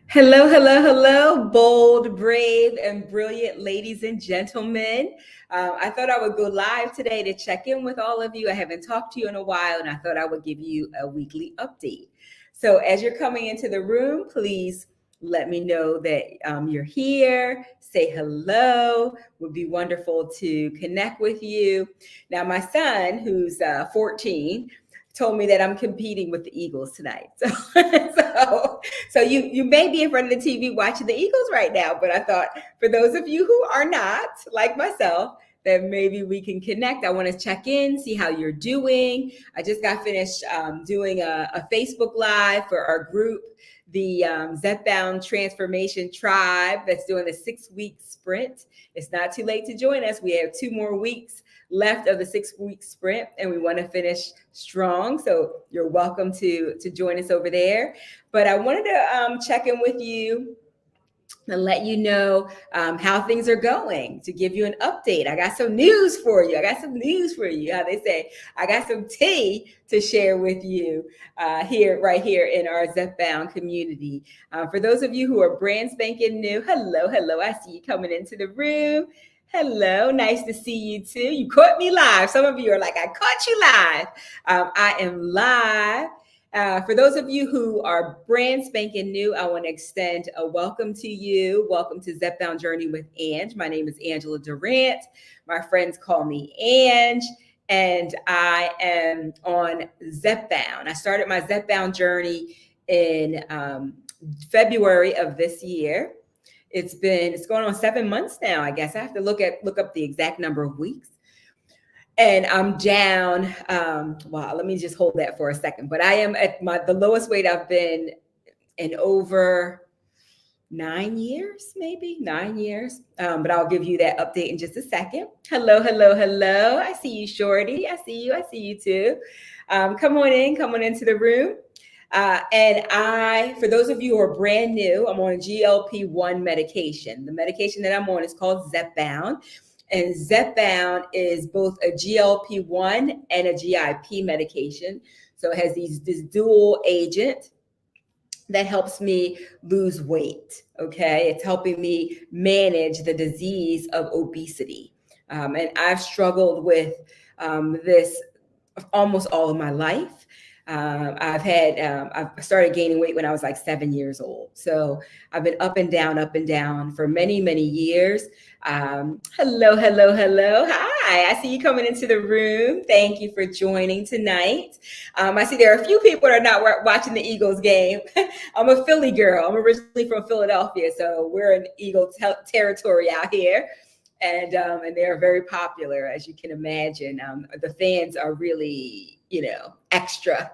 Hello, hello, hello, bold, brave, and brilliant ladies and gentlemen. I thought I would go live today to check in with all of you. I haven't talked to you in a while, and I thought I would give you a weekly update. So, as you're coming into the room, please let me know that you're here. Say hello. Would be wonderful to connect with you. Now, my son, who's 14, told me that I'm competing with the Eagles tonight. So you may be in front of the TV watching the Eagles right now, but I thought for those of you who are not, like myself, that maybe we can connect. I want to check in, see how you're doing. I just got finished doing a Facebook Live for our group, the Zepbound Transformation Tribe, that's doing a 6-week sprint. It's not too late to join us. We have 2 more weeks left of the 6-week sprint, and we want to finish strong. So you're welcome to join us over there. But I wanted to check in with you and let you know how things are going, to give you an update. I got some news for you. How they say, I got some tea to share with you right here in our Zepbound community. For those of you who are brand spanking new, hello, hello. I see you coming into the room. Hello, nice to see you too. You caught me live. Some of you are like, I caught you live. I am live. For those of you who are brand spanking new, I want to extend a welcome to you. Welcome to Zepbound Journey with Ange. My name is Angela Durant. My friends call me Ange, and I am on Zepbound. I started my Zepbound journey in February of this year. It's going on 7 months now, I guess. I have to look up the exact number of weeks. And I'm down. Wow, let me just hold that for a second. But I am at the lowest weight I've been in over 9 years, maybe 9 years. But I'll give you that update in just a second. Hello, hello, hello. I see you, Shorty. I see you too. Come on into the room. For those of you who are brand new, I'm on GLP-1 medication. The medication that I'm on is called Zepbound. And Zepbound is both a GLP-1 and a GIP medication. So it has this dual agent that helps me lose weight. Okay. It's helping me manage the disease of obesity. And I've struggled with this almost all of my life. I started gaining weight when I was like 7 years old. So I've been up and down for many, many years. Hello, hello, hello. Hi, I see you coming into the room. Thank you for joining tonight. I see there are a few people that are not watching the Eagles game. I'm a Philly girl. I'm originally from Philadelphia, so we're in Eagle territory out here. And they're very popular, as you can imagine. The fans are really, extra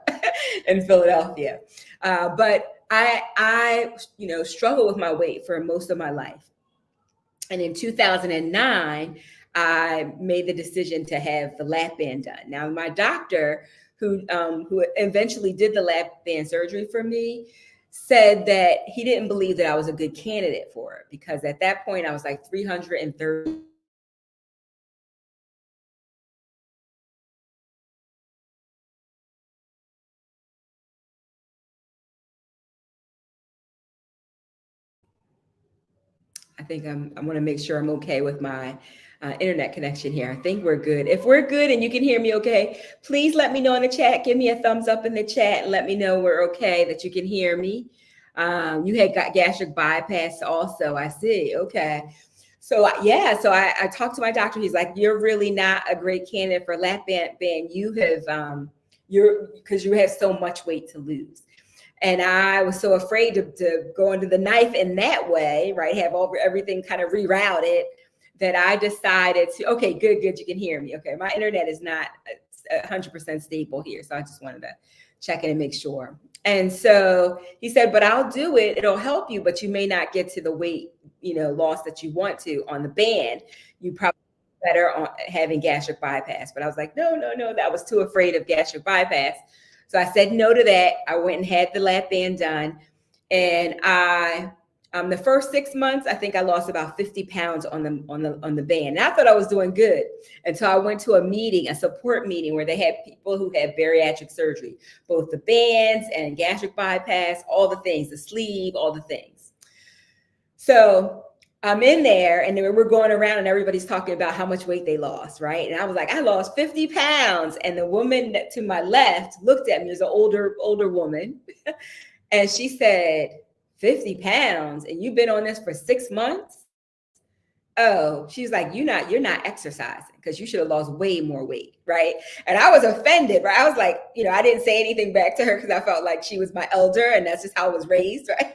in Philadelphia. But I struggled with my weight for most of my life. And in 2009, I made the decision to have the lap band done. Now, my doctor, who eventually did the lap band surgery for me, said that he didn't believe that I was a good candidate for it, because at that point I was like 330. I think I want to make sure I'm okay with my internet connection here. I think we're good. If we're good and you can hear me okay, please let me know in the chat. Give me a thumbs up in the chat and let me know we're okay, that you can hear me. You had got gastric bypass also, I see. Okay. So I talked to my doctor. He's like, you're really not a great candidate for lap band. You have, because you have so much weight to lose. And I was so afraid to go under the knife in that way, right? Have everything kind of rerouted, that I decided to, okay, good, you can hear me. Okay, my internet is not 100% stable here. So I just wanted to check in and make sure. And so he said, but I'll do it. It'll help you, but you may not get to the weight, loss that you want to on the band. You probably better on having gastric bypass. But I was like, no, I was too afraid of gastric bypass. So I said no to that. I went and had the lap band done, and I The first 6 months, I think I lost about 50 pounds on the band. And I thought I was doing good until I went to a support meeting where they had people who had bariatric surgery, both the bands and gastric bypass, all the things, the sleeve, all the things. So I'm in there and we're going around and everybody's talking about how much weight they lost, right? And I was like, I lost 50 pounds. And the woman to my left looked at me, as an older woman, and she said, 50 pounds and you've been on this for 6 months? Oh, she's like, you're not exercising because you should have lost way more weight, right? And I was offended, right? I was like, I didn't say anything back to her because I felt like she was my elder and that's just how I was raised, right?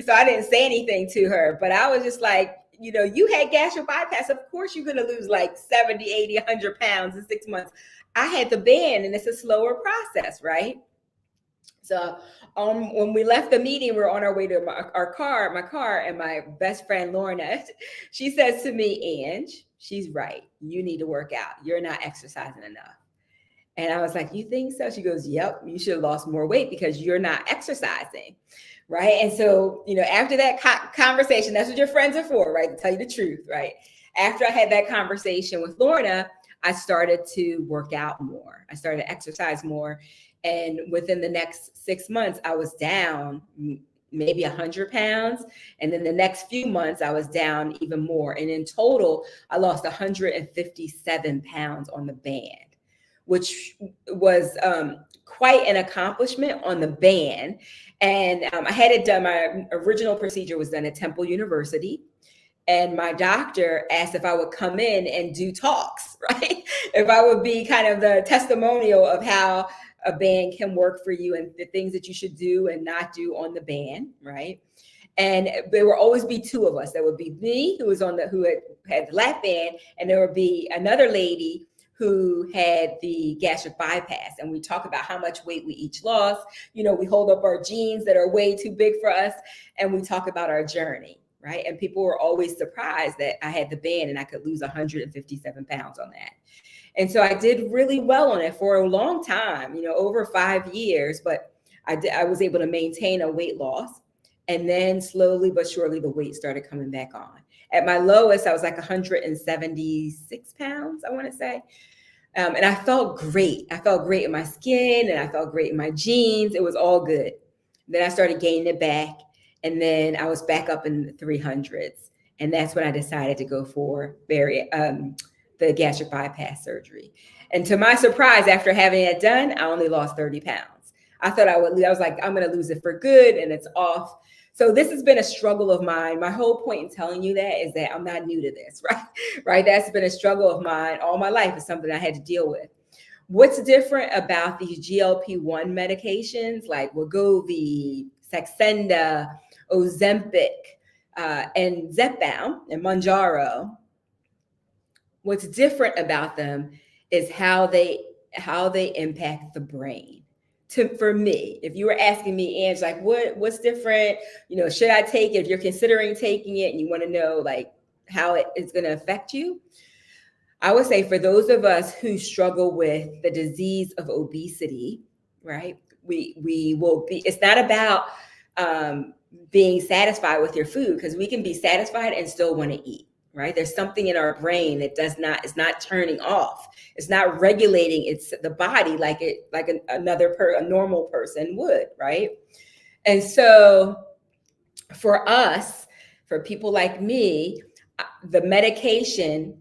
So I didn't say anything to her, but I was just like, you had gastric bypass. Of course you're going to lose like 70, 80, 100 pounds in 6 months. I had the band and it's a slower process, right? So when we left the meeting, we were on our way to my car, and my best friend, Lorna, she says to me, Ange, she's right. You need to work out. You're not exercising enough. And I was like, you think so? She goes, yep, you should have lost more weight because you're not exercising. Right. And so, after that conversation, that's what your friends are for, right? To tell you the truth. Right. After I had that conversation with Lorna, I started to work out more. I started to exercise more. And within the next 6 months, I was down maybe 100 pounds. And then the next few months, I was down even more. And in total, I lost 157 pounds on the band, which was quite an accomplishment on the band. And I had it done. My original procedure was done at Temple University. And my doctor asked if I would come in and do talks, right? If I would be kind of the testimonial of how a band can work for you and the things that you should do and not do on the band, right? And there will always be two of us. There would be me, who had the lap band, and there would be another lady who had the gastric bypass. And we talk about how much weight we each lost. We hold up our jeans that are way too big for us, and we talk about our journey, right? And people were always surprised that I had the band and I could lose 157 pounds on that. And so I did really well on it for a long time, over 5 years, but I was able to maintain a weight loss. And then slowly but surely, the weight started coming back on. At my lowest, I was like 176 pounds, I want to say. And I felt great. I felt great in my skin and I felt great in my jeans. It was all good. Then I started gaining it back. And then I was back up in the 300s. And that's when I decided to go for the gastric bypass surgery. And to my surprise, after having it done, I only lost 30 pounds. I thought I was like, I'm going to lose it for good and it's off. So this has been a struggle of mine. My whole point in telling you that is that I'm not new to this, right? Right. That's been a struggle of mine all my life. It's something I had to deal with. What's different about these GLP-1 medications like Wegovy, Saxenda, Ozempic, and Zepbound and Mounjaro? What's different about them is how they impact the brain. For me, if you were asking me, Ange, like what's different? Should I take it? If you're considering taking it and you want to know like how it is going to affect you, I would say for those of us who struggle with the disease of obesity, right? We will be. It's not about being satisfied with your food, because we can be satisfied and still want to eat. Right? There's something in our brain that it's not turning off. It's not regulating the body like a normal person would, right? And so for us, for people like me, the medication,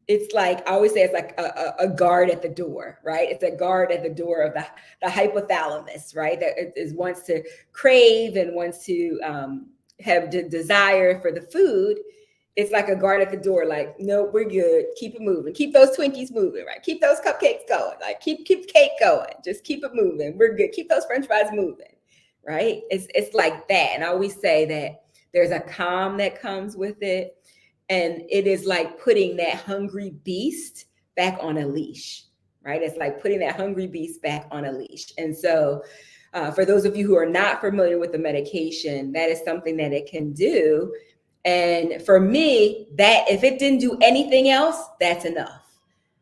it's like, I always say it's like a guard at the door, right? It's a guard at the door of the hypothalamus, right? That wants to crave and wants to have the desire for the food. It's like a guard at the door, like, no, we're good. Keep it moving. Keep those Twinkies moving, right? Keep those cupcakes going. Like, keep the cake going. Just keep it moving. We're good. Keep those French fries moving, right? It's like that. And I always say that there's a calm that comes with it. And it is like putting that hungry beast back on a leash, right? It's like putting that hungry beast back on a leash. And so for those of you who are not familiar with the medication, that is something that it can do. And for me, that if it didn't do anything else, that's enough,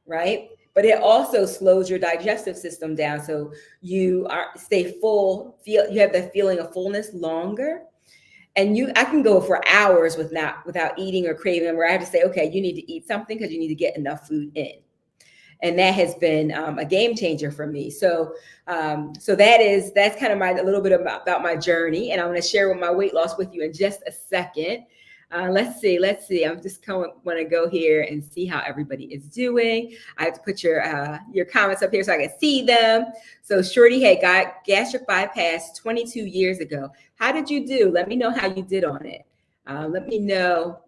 right? But it also slows your digestive system down, so you stay full. You have the feeling of fullness longer, And I can go for hours without eating or craving them, where I have to say, okay, you need to eat something because you need to get enough food in. And that has been a game changer for me. So that's kind of a little bit about my journey, and I'm going to share my weight loss with you in just a second. Let's see. I'm just want to go here and see how everybody is doing. I have to put your comments up here so I can see them. So Shorty had got gastric bypass 22 years ago. How did you do? Let me know how you did on it. Let me know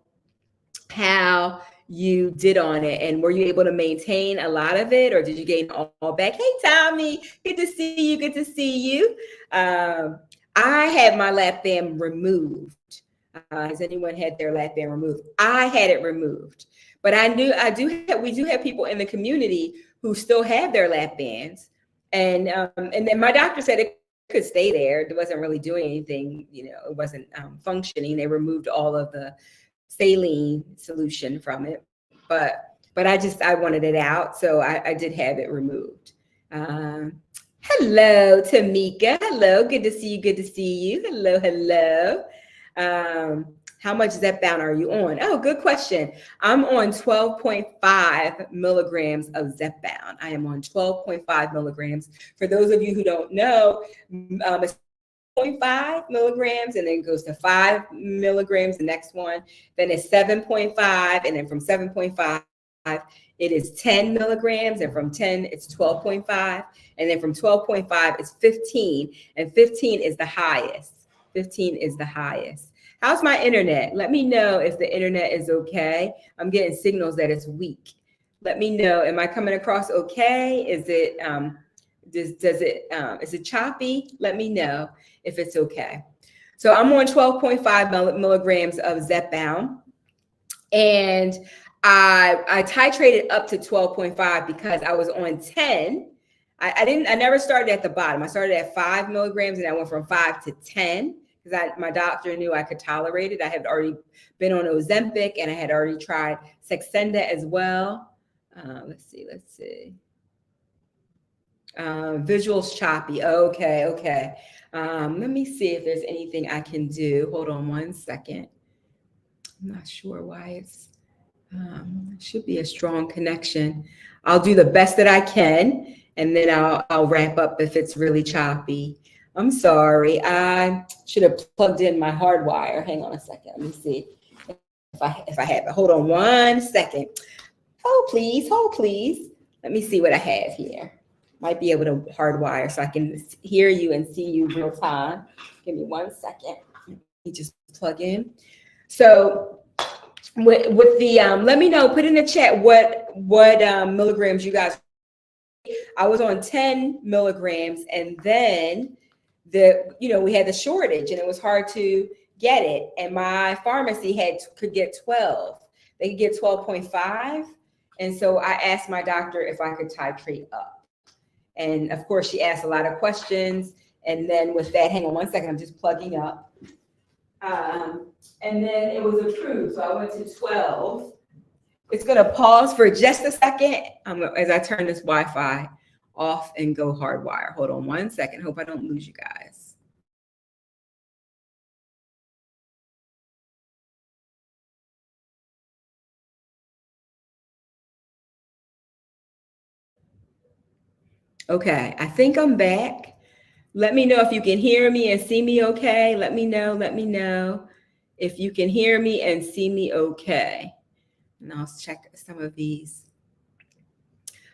how you did on it, and were you able to maintain a lot of it, or did you gain all back? Hey Tommy, good to see you. I had my lap band removed. Has anyone had their lap band removed? I had it removed, but we do have people in the community who still have their lap bands, and then my doctor said it could stay there. It wasn't really doing anything, it wasn't functioning. They removed all of the saline solution from it, but I wanted it out, so I did have it removed. Hello, Tamika. Hello, good to see you. Hello. How much Zepbound are you on? Oh, good question. I'm on 12.5 milligrams of Zepbound. I am on 12.5 milligrams. For those of you who don't know, it's 0.5 milligrams, and then goes to 5 milligrams the next one, then it's 7.5, and then from 7.5 it is 10 milligrams, and from 10 it's 12.5, and then from 12.5 it's 15, and 15 is the highest. How's my internet? Let me know if the internet is okay. I'm getting signals that it's weak. Let me know. Am I coming across okay? Is it is it choppy? Let me know if it's okay. So I'm on 12.5 milligrams of Zepbound, and I titrated up to 12.5 because I was on 10. I never started at the bottom. I started at 5 milligrams, and I went from 5 to 10 because my doctor knew I could tolerate it. I had already been on Ozempic, and I had already tried Saxenda as well. Let's see. Visuals choppy. Okay. Let me see if there's anything I can do. Hold on one second. I'm not sure why it's should be a strong connection. I'll do the best that I can, and then I'll wrap up if it's really choppy. I'm sorry. I should have plugged in my hard wire. Hang on a second. Let me see if I have it. Hold on one second. Hold please. Let me see what I have here. Might be able to hardwire so I can hear you and see you real time. Give me 1 second. Let me just plug in. So with the let me know, put in the chat what milligrams you guys. I was on 10 milligrams, and then we had the shortage, and it was hard to get it, and my pharmacy could get 12. They could get 12.5, and so I asked my doctor if I could titrate up. And of course, she asked a lot of questions. And then with that, hang on 1 second, I'm just plugging up. And then it was approved. So I went to 12. It's going to pause for just a second as I turn this Wi-Fi off and go hardwire. Hold on 1 second. Hope I don't lose you guys. Okay, I think I'm back. Let me know if you can hear me and see me okay. Let me know if you can hear me and see me okay. And I'll check some of these.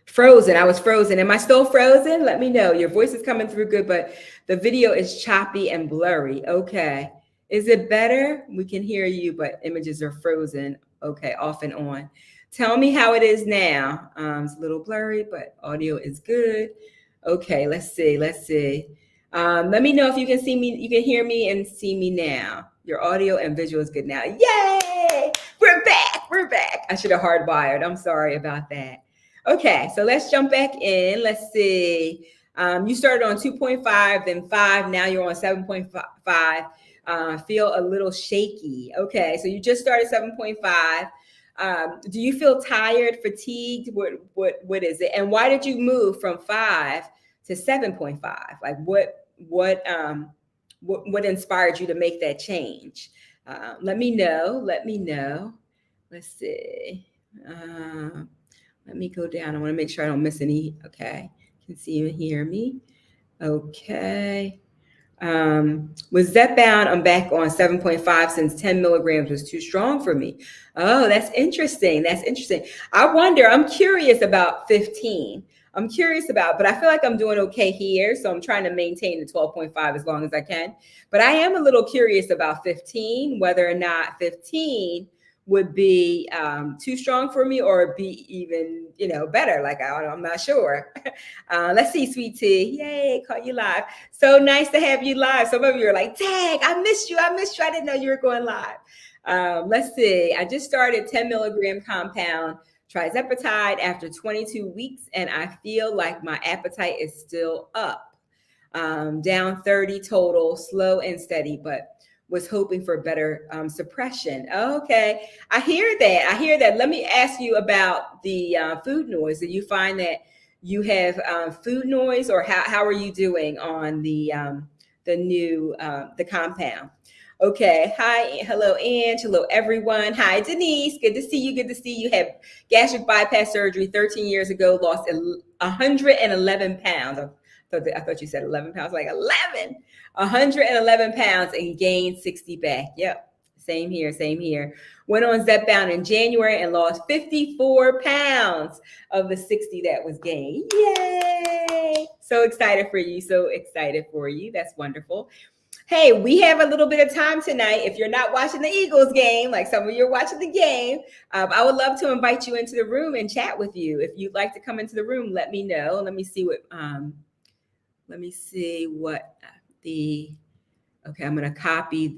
Frozen. I was frozen. Am I still frozen? Let me know. Your voice is coming through good, but the video is choppy and blurry. Okay. Is it better? We can hear you, but images are frozen. Okay, off and on. Tell me how it is now. It's a little blurry, but audio is good. Okay, let's see. Let me know if you can see me, you can hear me and see me now. Your audio and visual is good now. Yay! We're back. I should have hardwired. I'm sorry about that. Okay, so let's jump back in. Let's see. You started on 2.5, then 5. Now you're on 7.5. Feel a little shaky. Okay, so you just started 7.5. Do you feel tired, fatigued? What is it? And why did you move from 5 to 7.5? Like what what inspired you to make that change? Let me know. Let me know. Let's see. Let me go down. I want to make sure I don't miss any. Okay. Can see you and hear me. Okay. With Zepbound, I'm back on 7.5 since 10 milligrams was too strong for me. Oh, that's interesting. That's interesting. I wonder, I'm curious about 15. I'm curious about, but I feel like I'm doing okay here. So I'm trying to maintain the 12.5 as long as I can. But I am a little curious about 15, whether or not 15 would be too strong for me or be even, better. Like, I'm not sure. Let's see, sweet tea. Yay, caught you live. So nice to have you live. Some of you are like, dang, I missed you. I didn't know you were going live. Let's see. I just started 10 milligram compound trizepatide after 22 weeks, and I feel like my appetite is still up. Down 30 total, slow and steady, but was hoping for better suppression. Okay, I hear that. Let me ask you about the food noise. Do you find that you have food noise, or how are you doing on the new the compound? Okay. Hi. Hello, Ange. Hello, everyone. Hi, Denise. Good to see you. Good to see you. Had gastric bypass surgery 13 years ago. Lost 111 pounds. I thought you said 11 pounds. Like 11. 111 pounds and gained 60 back. Yep. Same here. Same here. Went on Zepbound in January and lost 54 pounds of the 60 that was gained. Yay. So excited for you. So excited for you. That's wonderful. Hey, we have a little bit of time tonight. If you're not watching the Eagles game, like some of you are watching the game, I would love to invite you into the room and chat with you. If you'd like to come into the room, let me know. Let me see what okay, I'm going to copy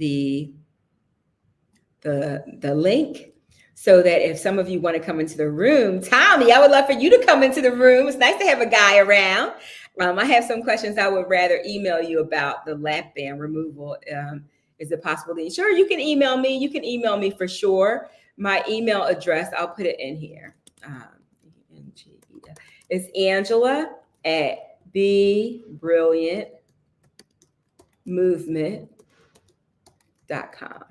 the link so that if some of you want to come into the room, Tommy, I would love for you to come into the room. It's nice to have a guy around. I have some questions I would rather email you about the lap band removal. Is it possible? Sure, you can email me. You can email me for sure. My email address, I'll put it in here. It's Angela at BeBrilliantMovement.com.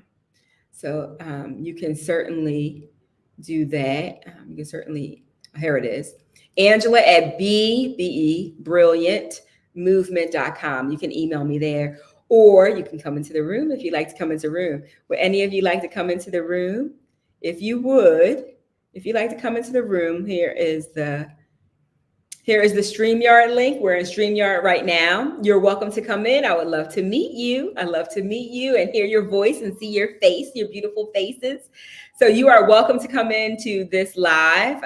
So you can certainly do that. You can certainly, here it is. Angela at BeBrilliantMovement.com. You can email me there, or you can come into the room if you'd like to come into the room. Would any of you like to come into the room? If you'd like to come into the room, here is the StreamYard link. We're in StreamYard right now. You're welcome to come in. I would love to meet you. I'd love to meet you and hear your voice and see your face, your beautiful faces. So you are welcome to come into this live.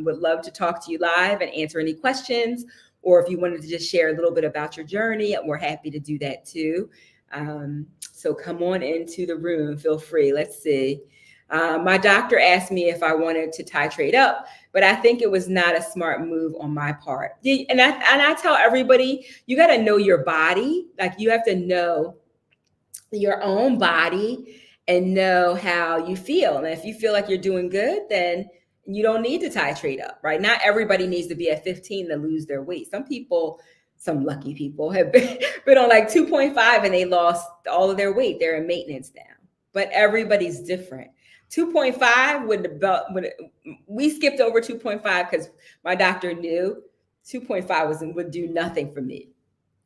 Would love to talk to you live and answer any questions. Or if you wanted to just share a little bit about your journey, we're happy to do that too. So come on into the room. Feel free. Let's see. My doctor asked me if I wanted to titrate up, but I think it was not a smart move on my part. And I tell everybody, you got to know your body. Like, you have to know your own body and know how you feel. And if you feel like you're doing good, then you don't need to titrate up, right? Not everybody needs to be at 15 to lose their weight. Some lucky people have been on like 2.5 and they lost all of their weight. They're in maintenance now, but everybody's different. 2.5 we skipped over 2.5 because my doctor knew 2.5 would do nothing for me.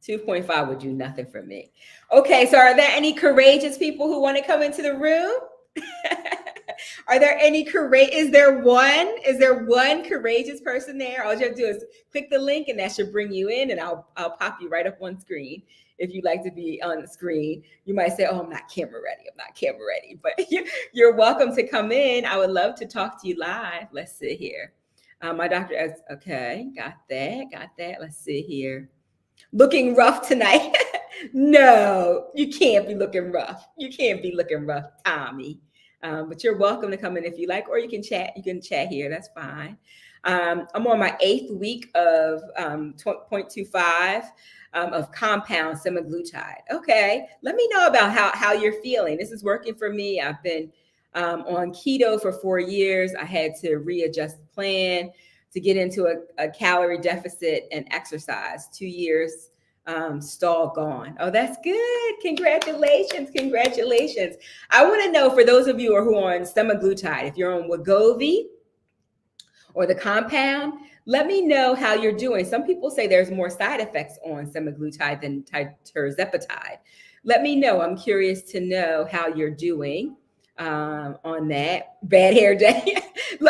2.5 would do nothing for me. Okay, so are there any courageous people who want to come into the room? Are there any is there one courageous person there? All you have to do is click the link and that should bring you in, and I'll pop you right up on screen. If you'd like to be on the screen, you might say, oh, I'm not camera ready, but you're welcome to come in. I would love to talk to you live. Let's see here. My doctor is, okay, got that. Let's see here. Looking rough tonight. No, you can't be looking rough. Tommy. But you're welcome to come in if you like, or you can chat. You can chat here. That's fine. I'm on my 8th week of 0.25 of compound semaglutide. Okay, let me know about how you're feeling. This is working for me. I've been on keto for 4 years. I had to readjust the plan to get into a calorie deficit and exercise. 2 years stall gone. Oh, that's good. Congratulations. Congratulations. I want to know, for those of you who are on semaglutide, if you're on Wegovy or the compound, let me know how you're doing. Some people say there's more side effects on semaglutide than tirzepatide. Let me know. I'm curious to know how you're doing on that. Bad hair day.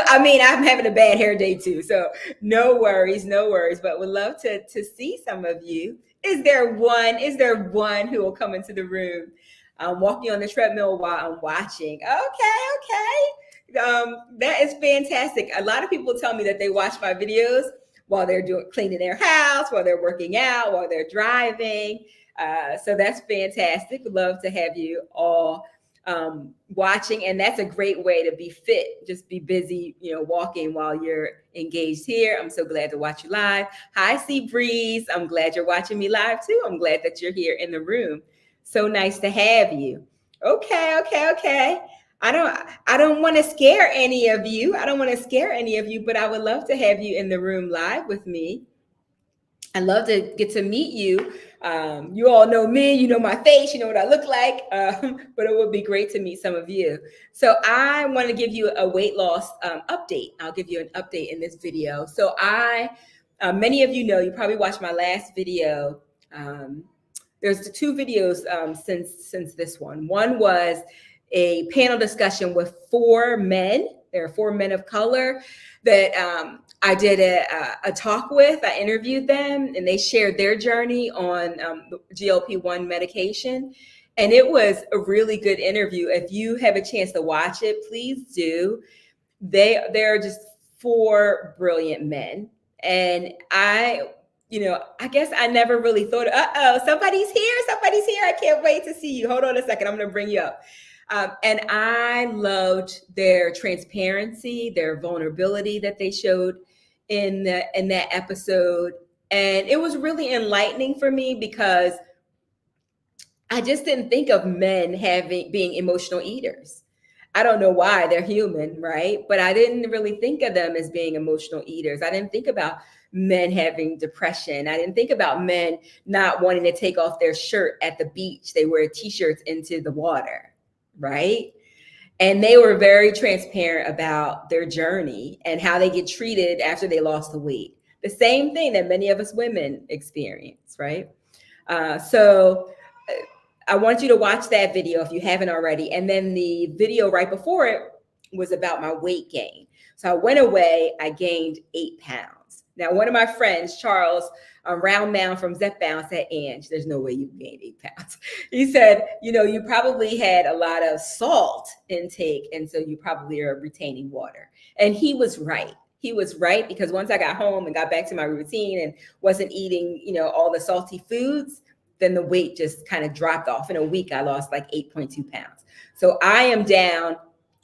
I mean, I'm having a bad hair day too, so no worries, no worries. But would love to see some of you. Is there one who will come into the room walking on the treadmill while I'm watching? Okay. That is fantastic. A lot of people tell me that they watch my videos while they're cleaning their house, while they're working out, while they're driving. So that's fantastic. Love to have you all watching, and that's a great way to be fit. Just be busy, walking while you're engaged here. I'm so glad to watch you live. Hi, Sea Breeze. I'm glad you're watching me live too. I'm glad that you're here in the room. So nice to have you. Okay. I don't want to scare any of you. But I would love to have you in the room live with me. I'd love to get to meet you. You all know me, you know my face, you know what I look like, but it would be great to meet some of you. So I want to give you a weight loss update. I'll give you an update in this video. So many of you know, you probably watched my last video. There's two videos since this one. One was a panel discussion with 4 men. There are 4 men of color that I did a talk with. I interviewed them, and they shared their journey on GLP-1 medication. And it was a really good interview. If you have a chance to watch it, please do. They're just 4 brilliant men. And I guess I never really thought, somebody's here. I can't wait to see you. Hold on a second. I'm going to bring you up. And I loved their transparency, their vulnerability that they showed in that episode. And it was really enlightening for me because I just didn't think of men being emotional eaters. I don't know why. They're human, right? But I didn't really think of them as being emotional eaters. I didn't think about men having depression. I didn't think about men not wanting to take off their shirt at the beach. They wear t-shirts into the water. Right. And they were very transparent about their journey and how they get treated after they lost the weight. The same thing that many of us women experience. Right. So I want you to watch that video if you haven't already. And then the video right before it was about my weight gain. So I went away, I gained 8 pounds. Now, one of my friends, Charles, Round Mound from Zepbound, said, Ange, there's no way you gained 8 pounds. He said, you probably had a lot of salt intake, and so you probably are retaining water. And he was right. He was right, because once I got home and got back to my routine and wasn't eating, all the salty foods, then the weight just kind of dropped off. In a week, I lost like 8.2 pounds. So I am down.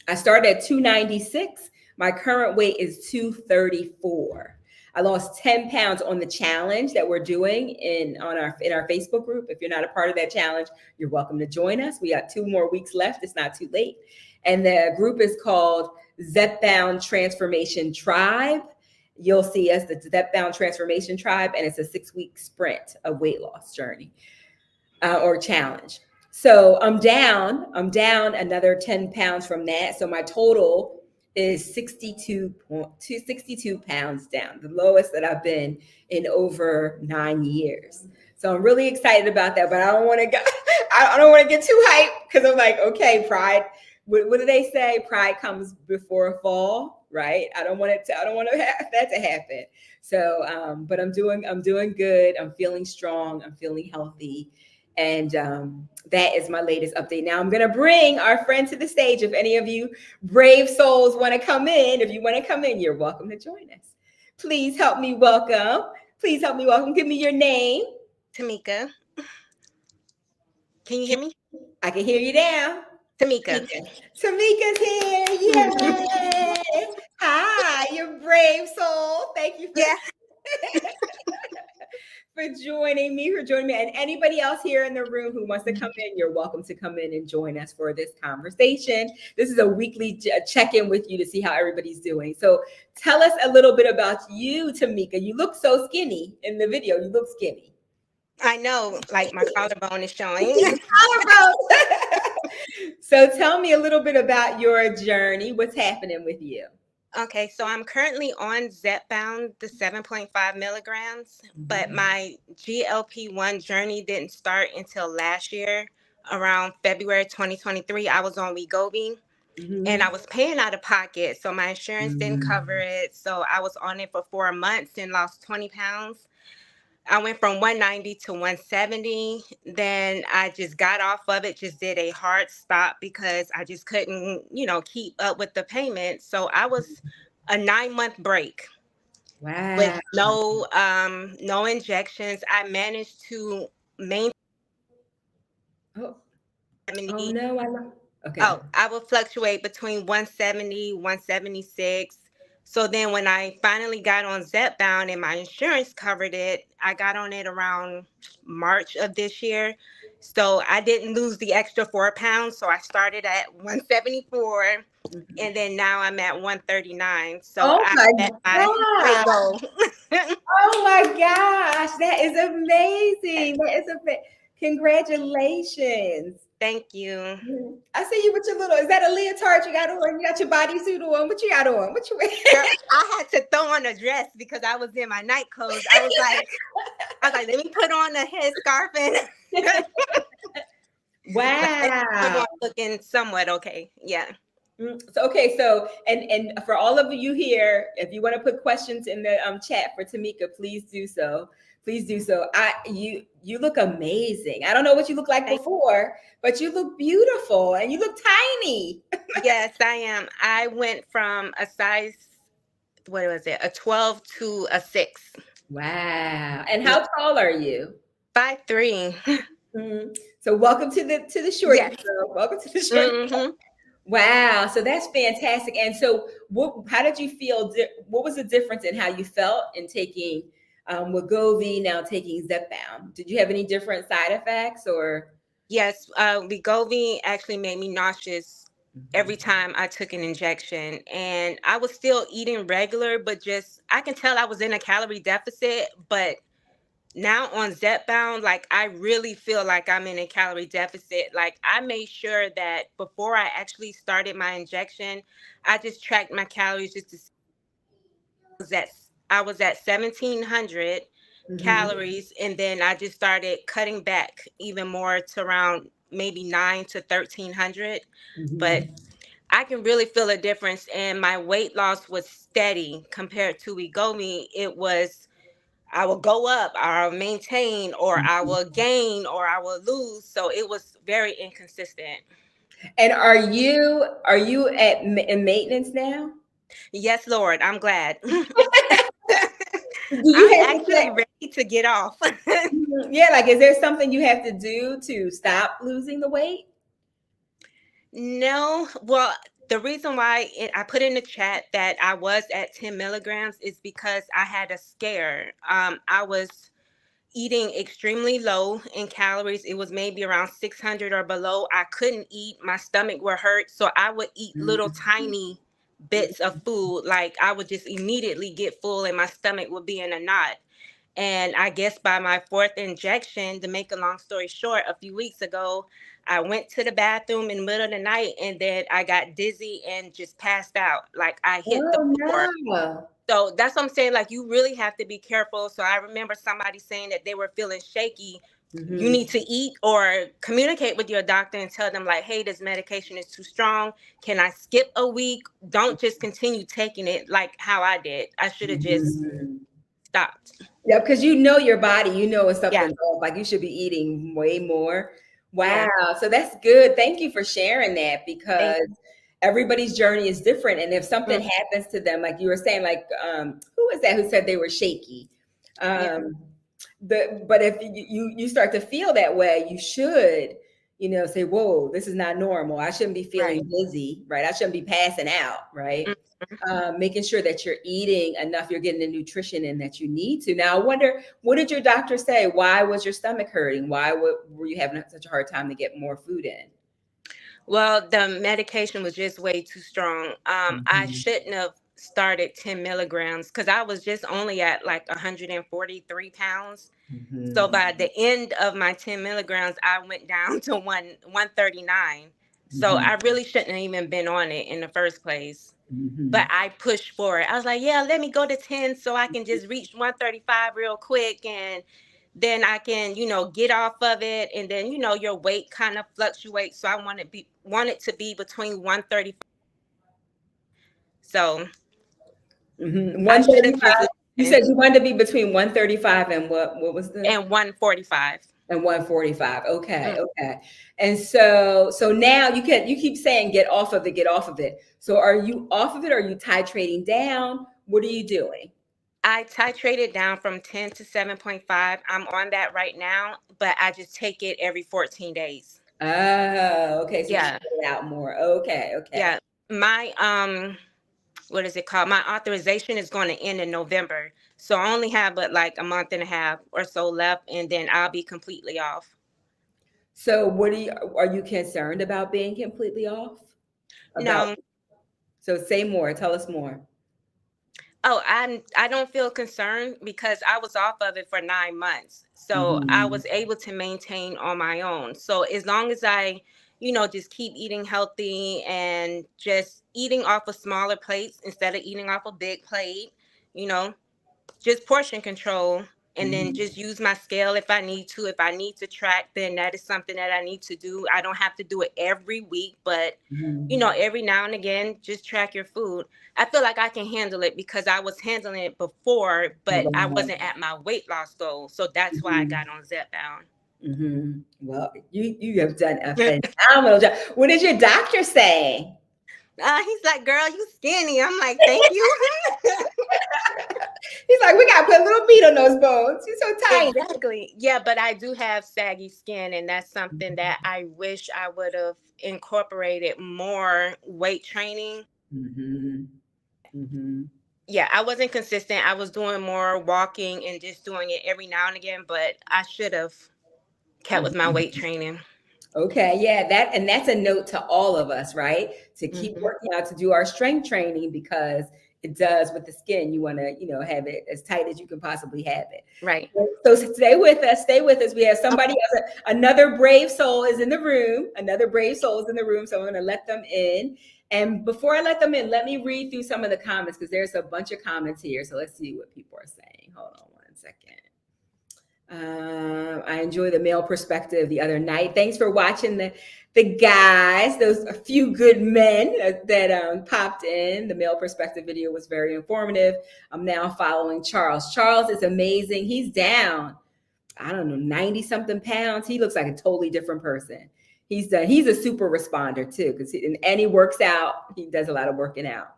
I started at 296. My current weight is 234. I lost 10 pounds on the challenge that we're doing in our Facebook group. If you're not a part of that challenge, you're welcome to join us. We got 2 more weeks left. It's not too late. And the group is called Zepbound Transformation Tribe. You'll see us, the Zepbound Transformation Tribe, and it's a 6-week sprint of weight loss journey or challenge. So I'm down another 10 pounds from that. So my total is 62 pounds down, the lowest that I've been in over 9 years. So I'm really excited about that, but I don't want to get too hyped, because I'm like, okay, pride. What do they say? Pride comes before a fall, right? I don't want that to happen. So, but I'm doing good. I'm feeling strong. I'm feeling healthy. And that is my latest update. Now I'm going to bring our friend to the stage. If any of you brave souls want to come in, you're welcome to join us. Please help me welcome. Give me your name. Tamika. Can you hear me? I can hear you now. Tamika's here. Yay. Hi, you brave soul. Thank you for joining me. And anybody else here in the room who wants to come in, you're welcome to come in and join us for this conversation. This is a weekly check-in with you to see how everybody's doing. So tell us a little bit about you, Tamika. You look so skinny in the video. You look skinny. I know, like my collarbone is showing. Collarbone. So tell me a little bit about your journey. What's happening with you? Okay, so I'm currently on Zepbound, the 7.5 milligrams, but Mhm. my GLP-1 journey didn't start until last year, around February 2023. I was on Wegovy and I Mhm. was paying out of pocket, so my insurance didn't cover Mm. it. So I was on it for 4 months and lost 20 pounds. I went from 190 to 170. Then I just got off of it, just did a hard stop because I just couldn't, keep up with the payment. So I was a 9 month break with Wow. no injections. I managed to maintain Oh, oh 70. no, I love. Okay. Oh, I would fluctuate between 170, 176. So then when I finally got on Zepbound and my insurance covered it, I got on it around March of this year. So I didn't lose the extra 4 pounds. So I started at 174 Mhm. and then now I'm at 139. So Oh I my met my weight God. goal. Oh my gosh. That is amazing. Congratulations. Thank you. Mhm. I see you with your little, is that a leotard you got on? You got your bodysuit on. What you got on? What you Girl, wearing? I had to throw on a dress because I was in my night clothes. I was like, let me put on a headscarf and but it came Wow. on looking somewhat okay. Yeah. So okay, so and for all of you here, if you want to put questions in the chat for Tamika, please do so. Please do so. You look amazing. I don't know what you look like Thank before, but you look beautiful and you look tiny. Yes, I am. I went from a size, what was it, a 12 to a 6. Wow. And Yeah. how tall are you? 5'3". So welcome to the short Yes. girl. Welcome to the short. Hmm. Wow, so that's fantastic. And so, how did you feel? What was the difference in how you felt in taking Wegovy, now taking Zepbound? Did you have any different side effects or? Yes, Wegovy actually made me nauseous every Mhm. time I took an injection. And I was still eating regular, but just, I can tell I was in a calorie deficit, but now on Zepbound, like I really feel like I'm in a calorie deficit. Like I made sure that before I actually started my injection, I just tracked my calories just to see that I was at 1,700 Mhm. calories, and then I just started cutting back even more to around maybe 9 to 1,300. But Mhm. I can really feel a difference, and my weight loss was steady compared to Wegovy. It was I will go up, or I'll maintain, or I Mhm. will gain, or I will lose. So it was very inconsistent. And are you in maintenance now? Yes, Lord, I'm glad. Do you I'm have to actually ready to get off. yeah, like is there something you have to do to stop losing the weight? No, well, the reason why I put in the chat that I was at 10 milligrams is because I had a scare. I was eating extremely low in calories. It was maybe around 600 or below. I couldn't eat. My stomach would hurt. So I would eat little Mhm. tiny bits of food. Like I would just immediately get full and my stomach would be in a knot. And I guess by my fourth injection, to make a long story short, a few weeks ago, I went to the bathroom in the middle of the night and then I got dizzy and just passed out. Like I hit the Oh floor. no. So that's what I'm saying. Like you really have to be careful. So I remember somebody saying that they were feeling shaky. You Mhm. need to eat or communicate with your doctor and tell them like, hey, this medication is too strong. Can I skip a week? Don't just continue taking it like how I did. I should have just Mhm. stopped. Yeah, because you know your body, you know when Yeah. something's off, like you should be eating way more. Wow. Yeah. So that's good. Thank you for sharing that Thank because everybody's journey is different. And if you. something happens to them, like you were saying, like who was that who said they were shaky? Yeah. Um but if you start to feel that way, you should, say, whoa, this is not normal. I shouldn't be Right. feeling dizzy, right? I shouldn't be passing out, right? Mhm. Making sure that you're eating enough, you're getting the nutrition in that you need to. Now, I wonder, what did your doctor say? Why was your stomach hurting? Were you having such a hard time to get more food in? Well, the medication was just way too strong. I Mhm. shouldn't have started 10 milligrams because I was just only at like 143 pounds. So Mm-hmm. by the end of my 10 milligrams, I went down to 139. So Mm-hmm. I really shouldn't have even been on it in the first place. Mm-hmm. But I pushed for it. I was like, yeah, let me go to 10 so I can just reach 135 real quick, and then I can, get off of it. And then, your weight kind of fluctuates. So I want it to be between 135. So Mm-hmm. I should have 135. just You listened. said you wanted to be between 135 and what was the And 145. and 145. Okay, Mm. okay. And so now you keep saying get off of it, get off of it. So are you off of it? Are you titrating down? What are you doing? I titrated down from 10 to 7.5. I'm on that right now, but I just take it every 14 days. Oh, okay. So you Yeah. spread it out more. Okay, okay. Yeah. My what is it called? My authorization is going to end in November. So I only have but like a month and a half or so left, and then I'll be completely off. So are you concerned about being completely off? About No. so say more, tell us more. Oh, I don't feel concerned because I was off of it for 9 months. So I Mm-hmm. was able to maintain on my own. So as long as I, just keep eating healthy and just eating off of smaller plates instead of eating off a big plate, you know, just portion control, and then Mm-hmm. just use my scale if I need to. If I need to track, then that is something that I need to do. I don't have to do it every week, but Mm-hmm. every now and again, just track your food. I feel like I can handle it because I was handling it before, but I Right. wasn't at my weight loss goal. So that's why I Mm-hmm. got on Zepbound. Mm-hmm. Well, you have done a phenomenal job. What is your doctor saying? He's like, girl, you skinny. I'm like, thank you. He's like, we gotta put a little meat on those bones. You're so tiny. Exactly. Yeah, but I do have saggy skin, and that's something that I wish I would have incorporated more weight training. Mm-hmm. Mm-hmm. Yeah, I wasn't consistent. I was doing more walking and just doing it every now and again, but I should have kept with my weight Mm-hmm. training. Okay, yeah, that's a note to all of us, right? To keep Hmm. working out, to do our strength training because it does with the skin. You want to, have it as tight as you can possibly have it. Right. So stay with us. Stay with us. We have somebody else. Another brave soul is in the room. Another brave soul is in the room. So I'm going to let them in. And before I let them in, let me read through some of the comments because there's a bunch of comments here. So let's see what people are saying. Hold on one second. I enjoy the male perspective the other night. Thanks for watching the guys. Those a few good men that popped in. The male perspective video was very informative. I'm now following Charles. Charles is amazing. He's down, I don't know, 90 something pounds. He looks like a totally different person. He's a super responder too, because and he works out. He does a lot of working out.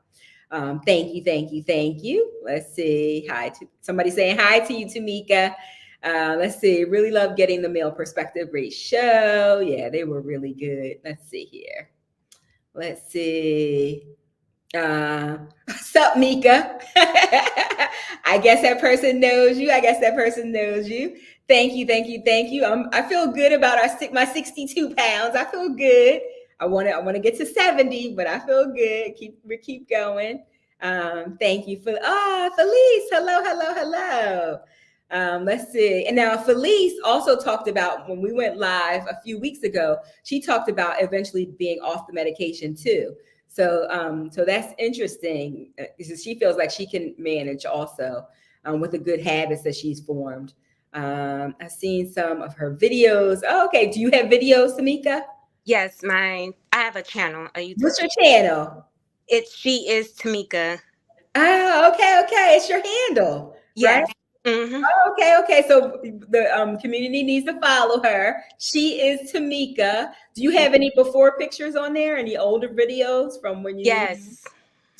Thank you, thank you, thank you. Let's see. Hi to somebody saying hi to you, Tamika. Let's see. Really love getting the male perspective. Great show. Yeah, they were really good. Let's see here. Let's see. Sup, Mika? I guess that person knows you. I guess that person knows you. Thank you, thank you, thank you. I feel good about my 62 pounds. I feel good. I want to get to 70, but I feel good. Keep going. Thank you for Felice. Hello, hello, hello. Let's see. And now Felice also talked about when we went live a few weeks ago. She talked about eventually being off the medication too. So that's interesting. She feels like she can manage also with the good habits that she's formed. I've seen some of her videos. Oh, okay. Do you have videos, Tamika? Yes, I have a channel, a YouTube What's your channel. channel? She is Tamika. Oh, okay, okay. It's your handle, right? Yes. Hmm. Okay, okay. So the community needs to follow her. She is Tamika. Do you have any before pictures on there? Any older videos from when you? Yes. I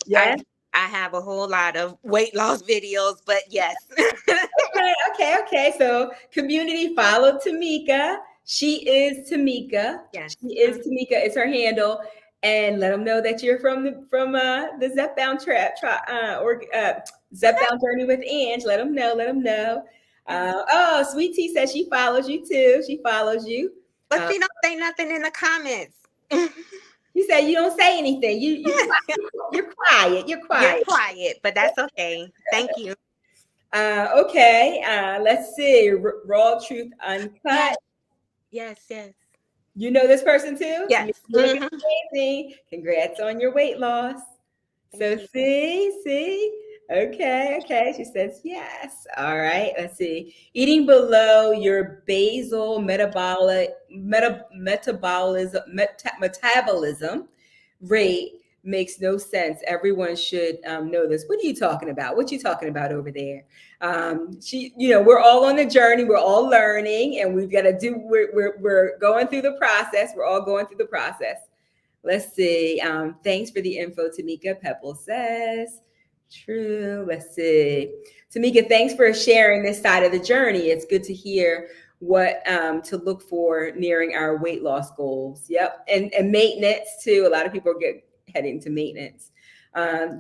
Yeah. I have a whole lot of weight loss videos, but yes. Okay, okay, okay. So community follow Tamika. She is Tamika. Yes. She is Tamika. It's her handle, and let them know that you're from the Zepbound Zepbound Journey with Ange. Let them know. Let them know. Sweet Tea says she follows you too. She follows you. But Uh, she don't say nothing in the comments. she said you don't say anything. You're quiet. You're You're quiet. quiet, but that's okay. Thank you. Okay. Let's see. Raw Truth Uncut. Yes, yes, yes, You know this person too? Tamika, yes. you're looking amazing. Congrats on your weight loss. Thank So you. see. Okay, okay. She says yes. All right. Let's see. Eating below your basal metabolism rate makes no sense. Everyone should know this. What are you talking about? What you talking about over there? We're all on the journey. We're all learning, and we've got to do. We're going through the process. We're all going through the process. Let's see. Thanks for the info, Tamika. Pebble says. True. Let's see. Tamika, thanks for sharing this side of the journey. It's good to hear what to look for nearing our weight loss goals. Yep. And maintenance too. A lot of people get heading to maintenance.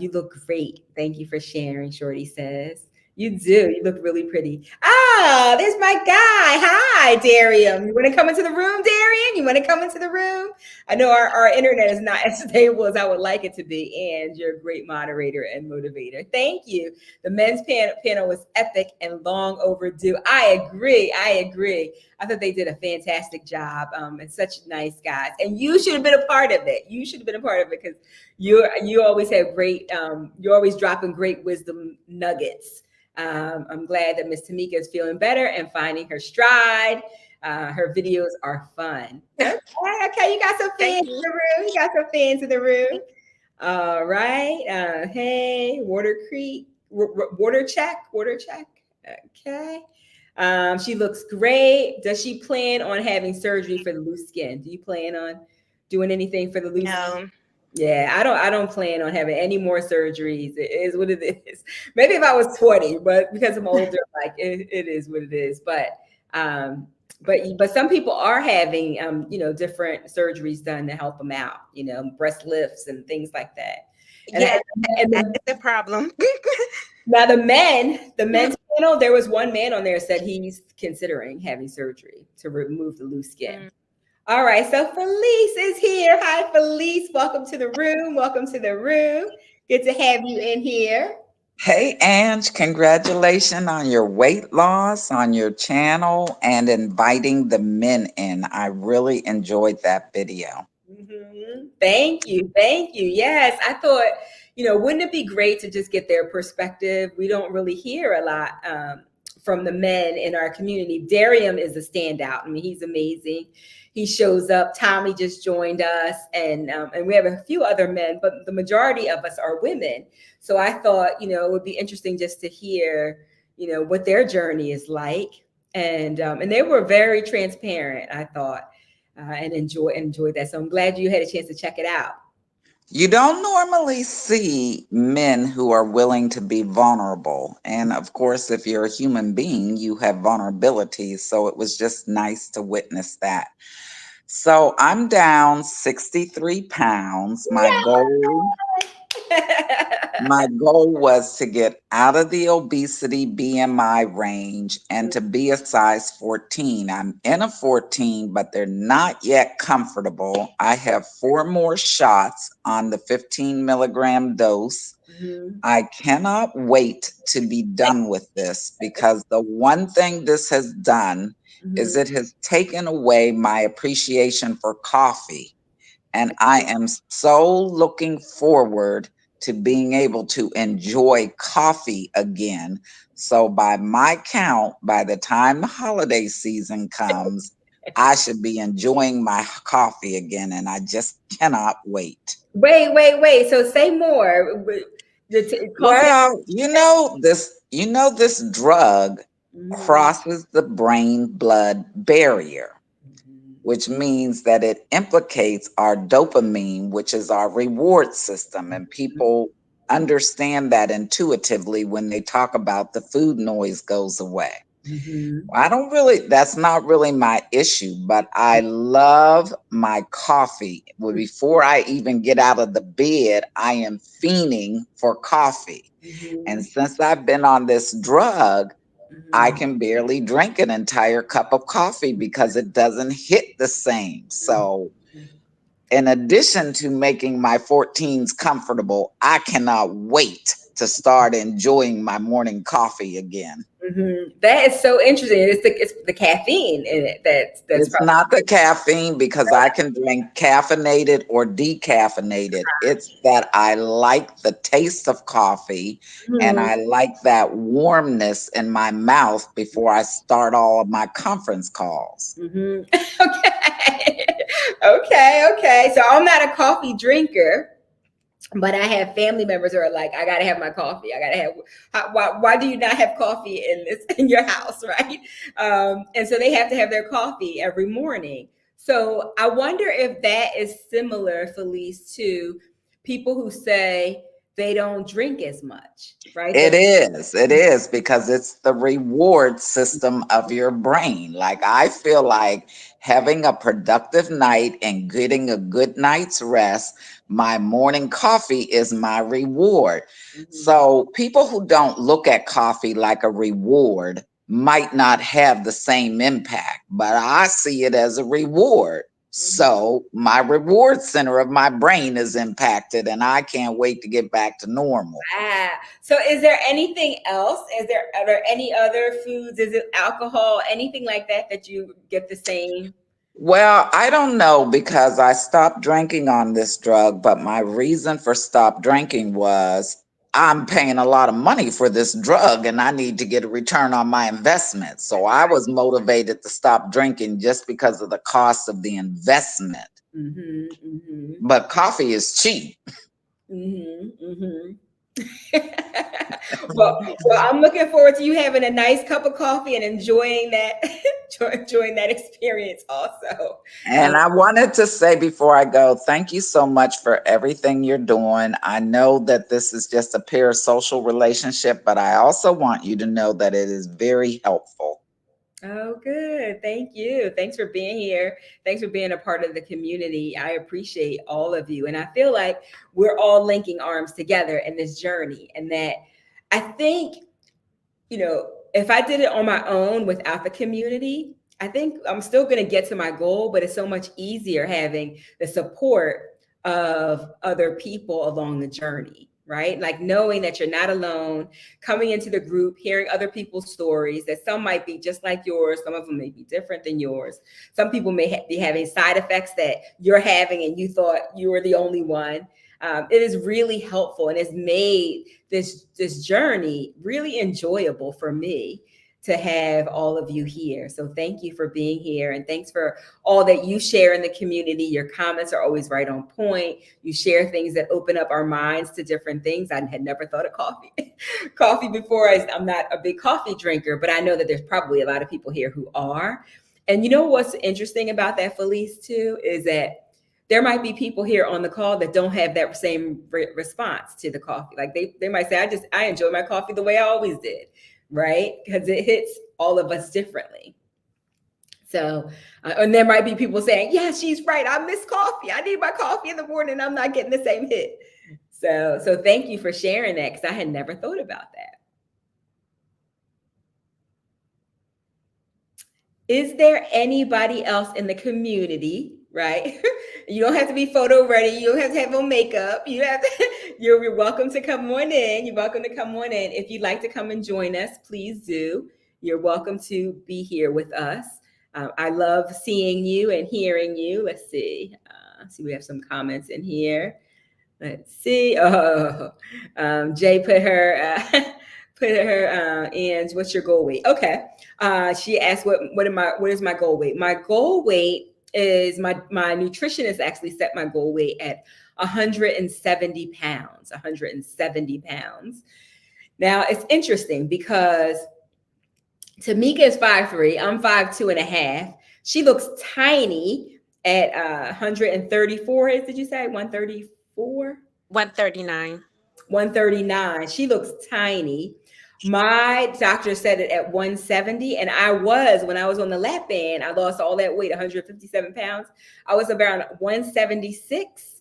You look great. Thank you for sharing, Shorty says. You do. You look really pretty. Ah, there's my guy. Hi, Darium. You want to come into the room, Darian? You want to come into the room? I know our internet is not as stable as I would like it to be, and you're a great moderator and motivator. Thank you. The men's panel was epic and long overdue. I agree. I agree. I thought they did a fantastic job. And such nice guys. And you should have been a part of it. You should have been a part of it because you always have great. You're always dropping great wisdom nuggets. I'm glad that Miss Tamika is feeling better and finding her stride. Her videos are fun. Okay, okay, you got some Thank fans in you. the room. You got some fans in the room. All right. Hey, Water Creek, water check, water check. Okay. She looks great. Does she plan on having surgery for the loose skin? Do you plan on doing anything for the loose skin? No. Yeah, I don't plan on having any more surgeries. It is what it is. Maybe if I was 20, but because I'm older, like it is what it is. Um, but some people are having different surgeries done to help them out, breast lifts and things like that. And Yeah, and that is the problem. now the men's panel, there was one man on there said he's considering having surgery to remove the loose skin. Mm. All right, so Felice is here. Hi, Felice. Welcome to the room. Welcome to the room. Good to have you in here. Hey, Ange, congratulations on your weight loss on your channel and inviting the men in. I really enjoyed that video. Thank you. Thank you. Yes, I thought, wouldn't it be great to just get their perspective? We don't really hear a lot from the men in our community. Darium is a standout. I mean, he's amazing. He shows up. Tommy just joined us, and we have a few other men, but the majority of us are women. So I thought, it would be interesting just to hear, what their journey is like, and they were very transparent, I thought, and enjoy that. So I'm glad you had a chance to check it out. You don't normally see men who are willing to be vulnerable. And of course, if you're a human being, you have vulnerabilities. So it was just nice to witness that. So I'm down 63 pounds. My goal was to get out of the obesity BMI range and to be a size 14. I'm in a 14, but they're not yet comfortable. I have 4 more shots on the 15 milligram dose. I cannot wait to be done with this because the one thing this has done is it has taken away my appreciation for coffee. And I am so looking forward to being able to enjoy coffee again. So, by my count, by the time the holiday season comes, I should be enjoying my coffee again. And I just cannot wait. Wait. So say more. Coffee. Well, this drug Mhm. crosses the brain blood barrier, which means that it implicates our dopamine, which is our reward system. And people understand that intuitively when they talk about the food noise goes away. Mhm. That's not really my issue, but I love my coffee. Well, before I even get out of the bed, I am fiending for coffee. And Mhm. since I've been on this drug, I Mhm. can barely drink an entire cup of coffee because it doesn't hit the same. So, in addition to making my 14s comfortable, I cannot wait to start enjoying my morning coffee again. Mm-hmm. That is so interesting. It's the caffeine in it that's It's probably. not the caffeine because I can drink caffeinated or decaffeinated. It's that I like the taste of coffee and Mhm. I like that warmness in my mouth before I start all of my conference calls. Mm-hmm. Okay. Okay. So I'm not a coffee drinker, but I have family members who are like, I gotta have my coffee. I gotta have. Why do you not have coffee in your house, right? And so they have to have their coffee every morning. So I wonder if that is similar, Felice, to people who say they don't drink as much, right? It is because it's the reward system of your brain. Like, I feel like having a productive night and getting a good night's rest, my morning coffee is my reward. Mhm. So, people who don't look at coffee like a reward might not have the same impact, but I see it as a reward. Mhm. So, my reward center of my brain is impacted, and I can't wait to get back to normal. So is there anything else? Are there any other foods? Is it alcohol? Anything like that you get the same? Well, I don't know because I stopped drinking on this drug, but my reason for stop drinking was I'm paying a lot of money for this drug and I need to get a return on my investment. So I was motivated to stop drinking just because of the cost of the investment. Mm-hmm, mm-hmm, But coffee is cheap. mm-hmm, mm-hmm. Well, I'm looking forward to you having a nice cup of coffee and enjoying that, enjoying that experience also. And I wanted to say before I go, thank you so much for everything you're doing. I know that this is just a parasocial relationship, but I also want you to know that it is very helpful. Oh, good. Thank you. Thanks for being here. Thanks for being a part of the community. I appreciate all of you. And I feel like we're all linking arms together in this journey. And that I think, if I did it on my own without the community, I think I'm still going to get to my goal, but it's so much easier having the support of other people along the journey, right? Like knowing that you're not alone, coming into the group, hearing other people's stories, that some might be just like yours, some of them may be different than yours. Some people may be having side effects that you're having and you thought you were the only one. It is really helpful and it's made this journey really enjoyable for me to have all of you here. So thank you for being here and thanks for all that you share in the community. Your comments are always right on point. You share things that open up our minds to different things. I had never thought of coffee before. I'm not a big coffee drinker, but I know that there's probably a lot of people here who are. And you know what's interesting about that, Felice, too, is that there might be people here on the call that don't have that same response to the coffee. Like they might say, I enjoy my coffee the way I always did, right? Because it hits all of us differently. So, and there might be people saying, yeah, she's right. I miss coffee. I need my coffee in the morning. I'm not getting the same hit. So thank you for sharing that because I had never thought about that. Is there anybody else in the community, right? You don't have to be photo ready. You don't have to have on makeup. You're welcome to come on in. You're welcome to come on in. If you'd like to come and join us, please do. You're welcome to be here with us. I love seeing you and hearing you. Let's see. We have some comments in here. Let's see. Oh, Jay put her and what's your goal weight? Okay. She asked what is my goal weight? My goal weight is my nutritionist actually set my goal weight at 170 pounds. 170 pounds. Now it's interesting because Tamika is 5'3". I'm 5'2.5". She looks tiny at 134. Did you say 134? 139. 139. She looks tiny. My doctor said it at 170. And when I was on the lap band, I lost all that weight, 157 pounds. I was around 176.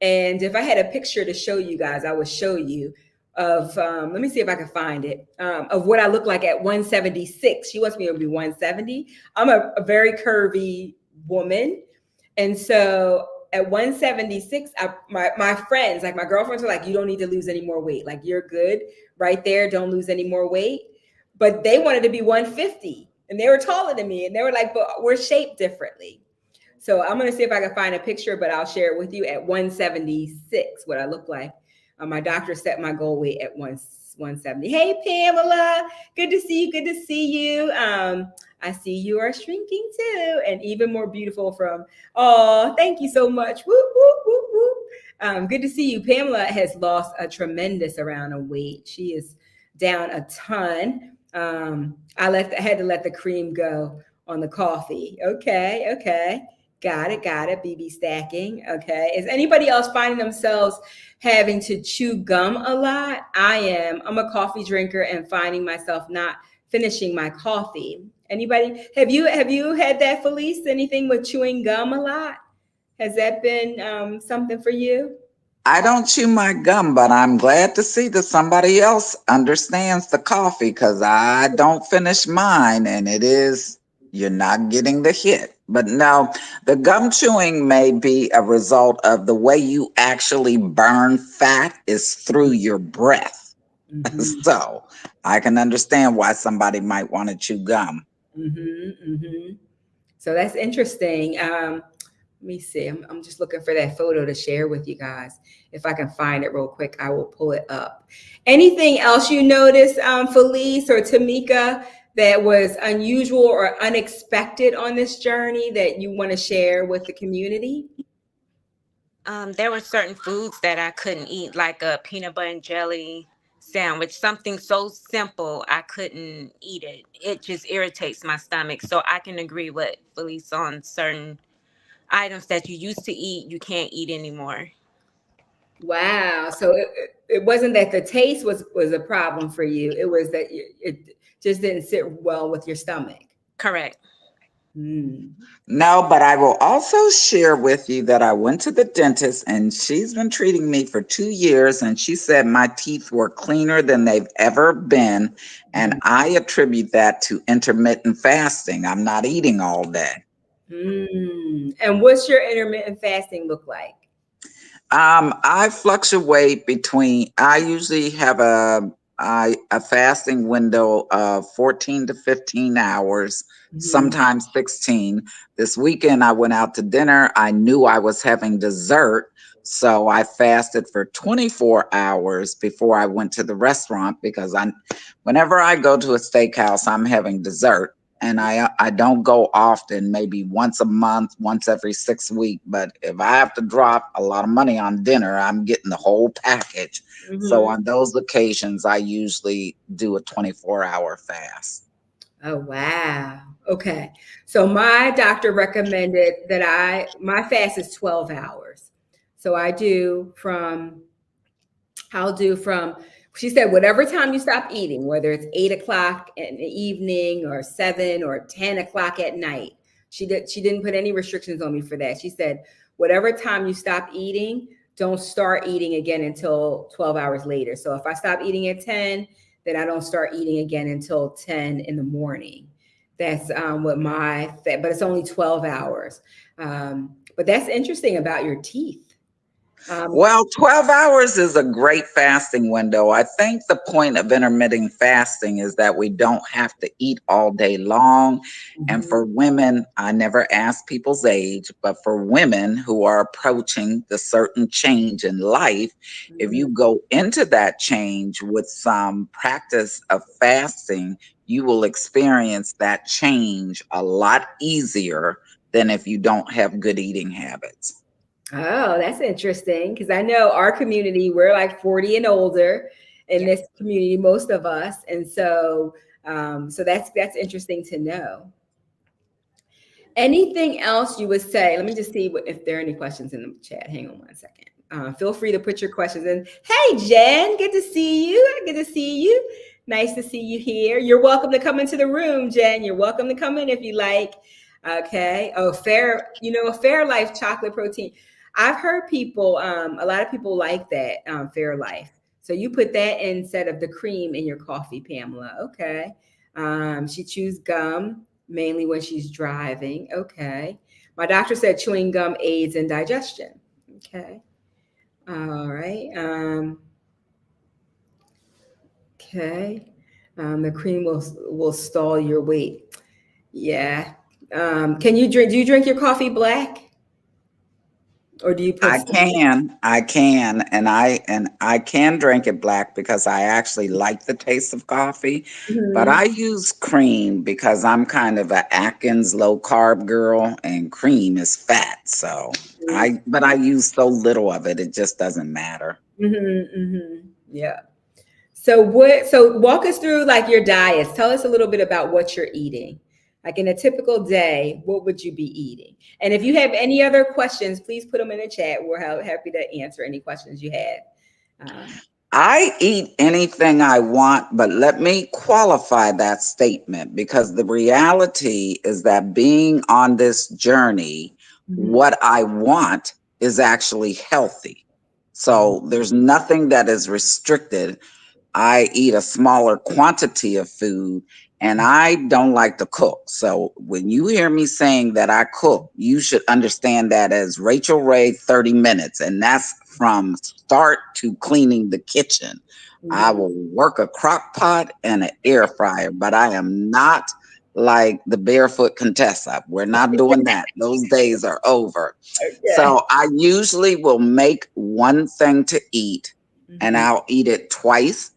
And if I had a picture to show you guys, I would show you of, let me see if I can find it, of what I look like at 176. She wants me to be 170. I'm a very curvy woman. And so at 176, my friends, like my girlfriends, were like, you don't need to lose any more weight. Like, you're good right there. Don't lose any more weight. But they wanted to be 150, and they were taller than me, and they were like, but we're shaped differently. So I'm going to see if I can find a picture, but I'll share it with you at 176, what I look like. My doctor set my goal weight at 170. Hey, Pamela, good to see you. Good to see you. I see you are shrinking too, and even more beautiful from, oh, thank you so much. Whoop, whoop, whoop, whoop. Good to see you. Pamela has lost a tremendous amount of weight. She is down a ton. I had to let the cream go on the coffee. Okay. Got it. BB stacking. Okay. Is anybody else finding themselves having to chew gum a lot? I am. I'm a coffee drinker and finding myself not finishing my coffee. Anybody? Have you had that, Felice? Anything with chewing gum a lot? Has that been something for you? I don't chew my gum, but I'm glad to see that somebody else understands the coffee, because I don't finish mine, and you're not getting the hit. But no, the gum chewing may be a result of the way you actually burn fat is through your breath. Mm-hmm. So I can understand why somebody might want to chew gum. Mm-hmm. Mm-hmm. So that's interesting. Let me see. I'm just looking for that photo to share with you guys. If I can find it real quick, I will pull it up. Anything else you noticed, Felice or Tamika, that was unusual or unexpected on this journey that you want to share with the community? There were certain foods that I couldn't eat, like a peanut butter and jelly sandwich, something so simple, I couldn't eat it. It just irritates my stomach. So I can agree with Felice on certain items that you used to eat, you can't eat anymore. Wow. So it wasn't that the taste was a problem for you. It was that it just didn't sit well with your stomach. Correct. No, but I will also share with you that I went to the dentist, and she's been treating me for 2 years, and she said my teeth were cleaner than they've ever been. And I attribute that to intermittent fasting. I'm not eating all day. And what's your intermittent fasting look like? I fluctuate between, I usually have a fasting window of 14 to 15 hours, sometimes 16. This weekend I went out to dinner. I knew I was having dessert, so I fasted for 24 hours before I went to the restaurant, because whenever I go to a steakhouse, I'm having dessert. And I don't go often, maybe once a month, once every 6 weeks. But if I have to drop a lot of money on dinner, I'm getting the whole package. So on those occasions, I usually do a 24-hour fast. Oh, wow. Okay. So my doctor recommended that my fast is 12 hours. So I'll do from, she said, whatever time you stop eating, whether it's 8 o'clock in the evening or 7 or 10 o'clock at night. She didn't put any restrictions on me for that. She said, whatever time you stop eating, don't start eating again until 12 hours later. So if I stop eating at 10, then I don't start eating again until 10 in the morning. That's but it's only 12 hours. But that's interesting about your teeth. Well, 12 hours is a great fasting window. I think the point of intermittent fasting is that we don't have to eat all day long. And for women, I never ask people's age, but for women who are approaching the certain change in life, if you go into that change with some practice of fasting, you will experience that change a lot easier than if you don't have good eating habits. Oh, that's interesting, because I know our community, we're like 40 and older in this community, most of us. And so that's interesting to know. Anything else you would say? Let me just see if there are any questions in the chat. Hang on one second. Feel free to put your questions in. Hey, Jen, good to see you. Good to see you. Nice to see you here. You're welcome to come into the room, Jen. You're welcome to come in if you like. Okay. Oh, Fairlife chocolate protein. I've heard people, a lot of people like that, Fairlife. So you put that instead of the cream in your coffee, Pamela. Okay. She chews gum mainly when she's driving. Okay. My doctor said chewing gum aids in digestion. Okay. All right. Okay. The cream will stall your weight. Yeah. Can you drink? Do you drink your coffee black, or do you put? I can drink it black because I actually like the taste of coffee, but Mhm. I use cream because I'm kind of a Atkins low carb girl and cream is fat. So but I use so little of it, it just doesn't matter. Yeah. So what? So walk us through like your diets. Tell us a little bit about what you're eating. Like in a typical day, what would you be eating? And if you have any other questions, please put them in the chat. We're happy to answer any questions you have. I eat anything I want, but let me qualify that statement because the reality is that being on this journey, Mhm. what I want is actually healthy. So there's nothing that is restricted. I eat a smaller quantity of food and I don't like to cook. So when you hear me saying that I cook, you should understand that as Rachel Ray 30 minutes. And that's from start to cleaning the kitchen. I Mhm. will work a crock pot and an air fryer, but I am not like the barefoot Contessa. We're not doing that. Those days are over. Okay. So I usually will make one thing to eat and Mhm. I'll eat it twice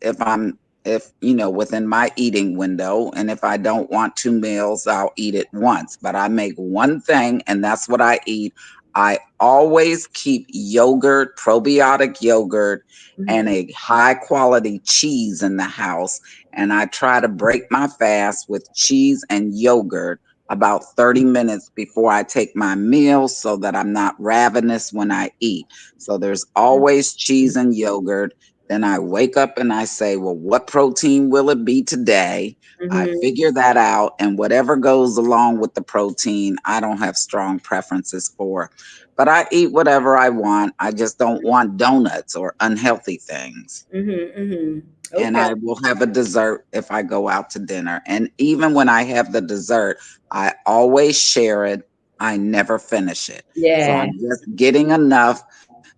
if you know within my eating window, and if I don't want two meals I'll eat it once, but I make one thing and that's what I eat. I always keep yogurt, probiotic yogurt, and Mhm. a high quality cheese in the house, and I try to break my fast with cheese and yogurt about 30 minutes before I take my meal so that I'm not ravenous when I eat. So there's always cheese and yogurt. Then I wake up and I say, well, what protein will it be today? I Mhm. figure that out. And whatever goes along with the protein, I don't have strong preferences for. But I eat whatever I want. I just don't want donuts or unhealthy things. Mhm. Mhm. And Okay. I will have a dessert if I go out to dinner. And even when I have the dessert, I always share it. I never finish it. So Yeah. I'm just getting enough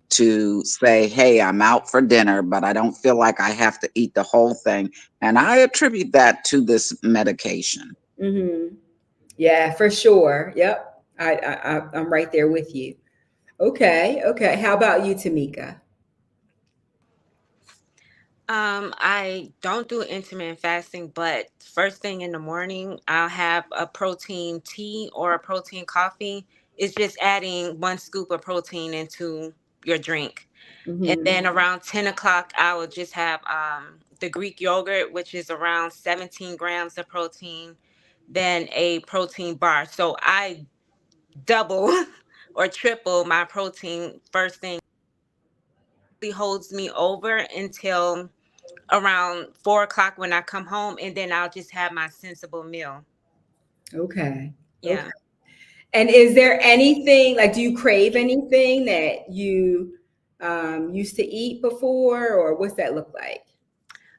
to say, hey, I'm out for dinner, but I don't feel like I have to eat the whole thing. And I attribute that to this medication. Mhm. Yeah, for sure. Yep. I'm right there with you. Okay. Okay. How about you, Tamika? I don't do intermittent fasting, but first thing in the morning, I'll have a protein tea or a protein coffee. It's just adding 1 scoop of protein into your drink. And Mhm. then around 10 o'clock, I will just have the Greek yogurt, which is around 17 grams of protein, then a protein bar. So I double or triple my protein first thing. It holds me over until around 4 o'clock when I come home, and then I'll just have my sensible meal. Okay. Okay. Yeah. And is there anything like do you crave anything that you used to eat before, or what's that look like?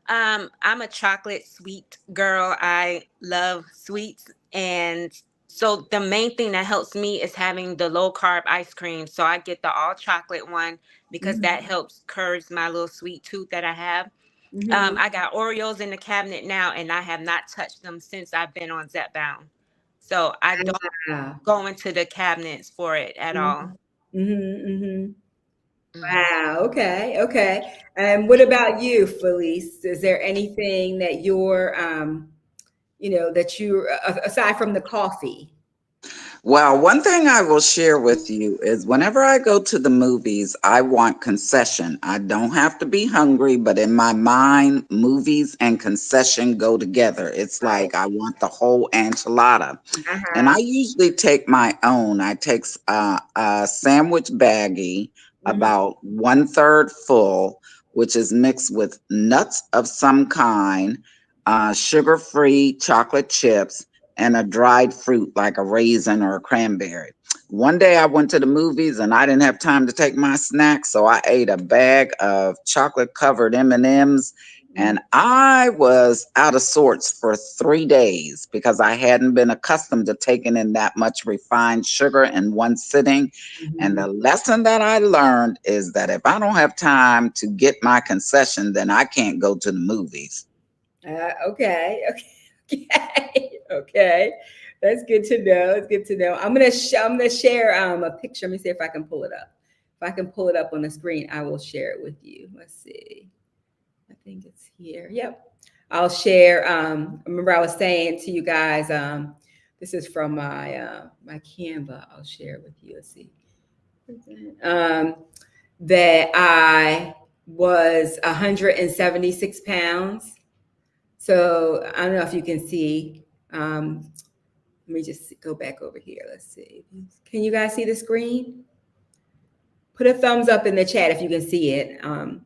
I'm a chocolate sweet girl. I love sweets. And so the main thing that helps me is having the low carb ice cream. So I get the all chocolate one because Mhm. that helps curbs my little sweet tooth that I have. Mhm. I got Oreos in the cabinet now, and I have not touched them since I've been on Zepbound. So I don't Wow. go into the cabinets for it at all. Mhm. Mhm. Mhm. Mhm. Wow. Okay. Okay. And what about you, Felice? Is there anything that you're, that you, aside from the coffee? Well, one thing I will share with you is whenever I go to the movies, I want concession. I don't have to be hungry, but in my mind, movies and concession go together. It's Right. like I want the whole enchilada. And I Uh-huh. usually take my own. I take a sandwich baggie, Mhm. about one third full, which is mixed with nuts of some kind, sugar free chocolate chips, and a dried fruit like a raisin or a cranberry. One day I went to the movies and I didn't have time to take my snack, so I ate a bag of chocolate covered M&Ms And I was out of sorts for 3 days because I hadn't been accustomed to taking in that much refined sugar in one sitting. And the lesson that I learned is that if I don't have time to get my concession, then I can't go to the movies. Okay. Okay. That's good to know. It's good to know. I'm gonna share a picture. Let me see if I can pull it up. If I can pull it up on the screen, I will share it with you. Let's see. I think it's here. Yep. I'll share. Remember I was saying to you guys, this is from my Canva. I'll share it with you. Let's see. Um, that I was 176 pounds. So I don't know if you can see. Let me just go back over here. Let's see. Can you guys see the screen? Put a thumbs up in the chat if you can see it.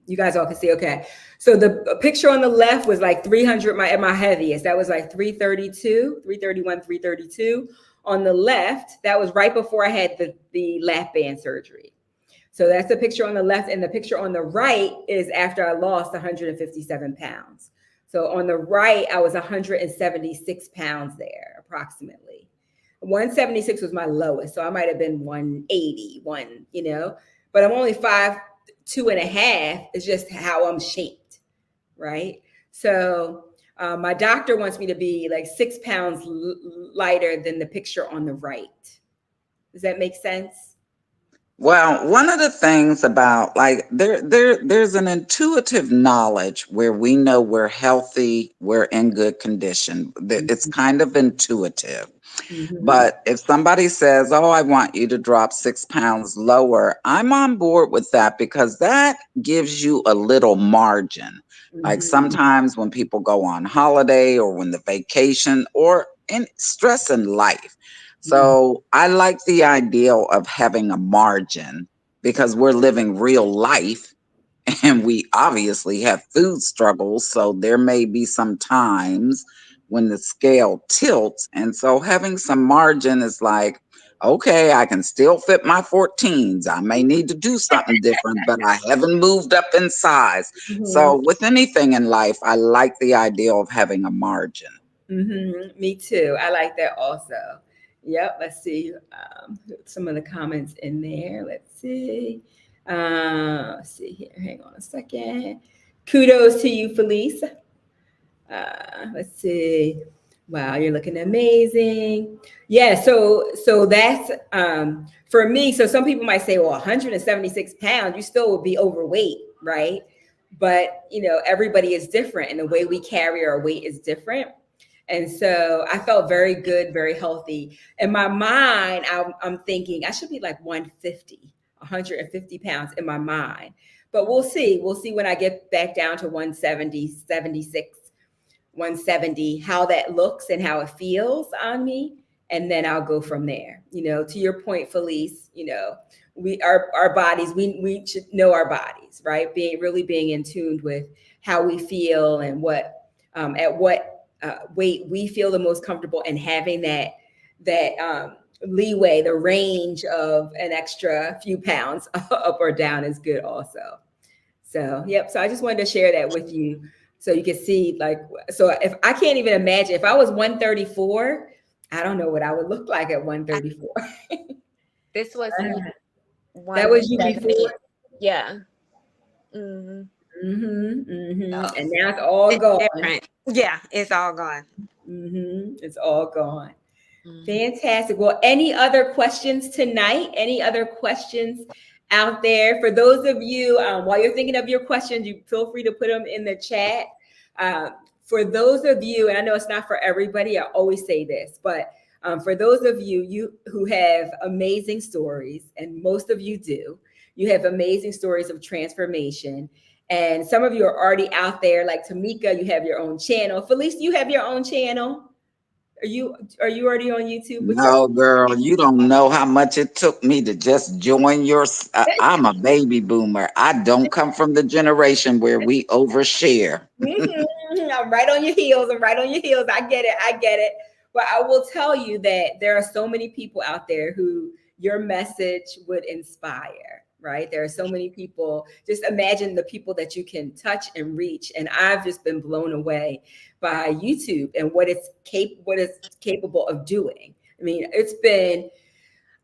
You guys all can see. Okay. So the picture on the left was like 300 at my heaviest. That was like 332, 331, 332. On the left, that was right before I had the lap band surgery. So that's the picture on the left. And the picture on the right is after I lost 157 pounds. So on the right, I was 176 pounds there, approximately. 176 was my lowest. So I might have been 180, but I'm only 5'2.5". It's just how I'm shaped, right? So my doctor wants me to be like 6 pounds lighter than the picture on the right. Does that make sense? Well, one of the things about like there's an intuitive knowledge where we know we're healthy, we're in good condition. It's kind of intuitive. But if somebody says, "Oh, I want you to drop 6 pounds lower," I'm on board with that because that gives you a little margin. Like sometimes when people go on holiday or when the vacation or in stress in life. So I like the idea of having a margin because we're living real life and we obviously have food struggles. So there may be some times when the scale tilts. And so having some margin is like, okay, I can still fit my 14s. I may need to do something different, but I haven't moved up in size. So with anything in life, I like the idea of having a margin. Me too. I like that also. Yep. Let's see some of the comments in there. Let's see. Let's see here. Hang on a second. Kudos to you, Felice. Let's see. Wow, you're looking amazing. Yeah, so that's for me. So some people might say, well, 176 pounds, you still would be overweight, right? But everybody is different, and the way we carry our weight is different. And so I felt very good, very healthy. In my mind, I'm thinking I should be like 150 pounds in my mind. But we'll see. We'll see when I get back down to 170, 76, 170, how that looks and how it feels on me. And then I'll go from there. To your point, Felice, our bodies, we should know our bodies, right? Being in tune with how we feel and at what weight we feel the most comfortable, and having that leeway, the range of an extra few pounds up or down is good also. So, yep. So I just wanted to share that with you so you can see, so if I can't even imagine if I was 134, I don't know what I would look like at 134. This was that was you before. Yeah. And now it's all gone. Different. Yeah, it's all gone. It's all gone. Fantastic. Well, any other questions tonight? Any other questions out there? For those of you, while you're thinking of your questions, you feel free to put them in the chat. For those of you, and I know it's not for everybody, I always say this, but for those of you who have amazing stories, and most of you do, you have amazing stories of transformation. And some of you are already out there, like Tamika, you have your own channel. Felice, you have your own channel. Are you already on YouTube? No, girl, you don't know how much it took me to just join your. I'm a baby boomer. I don't come from the generation where we overshare. I'm right on your heels. I get it. But I will tell you that there are so many people out there who your message would inspire, right? There are so many people. Just imagine the people that you can touch and reach. And I've just been blown away by YouTube and what it's capable of doing. I mean, it's been,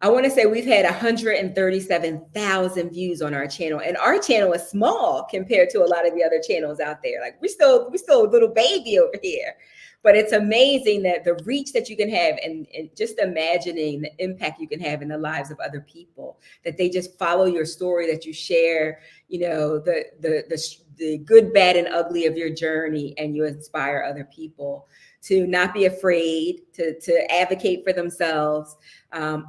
I want to say we've had 137,000 views on our channel, and our channel is small compared to a lot of the other channels out there. Like we're still a little baby over here, but it's amazing that the reach that you can have, and just imagining the impact you can have in the lives of other people, that they just follow your story, that you share, you know, the good, bad, and ugly of your journey, and you inspire other people to not be afraid to advocate for themselves,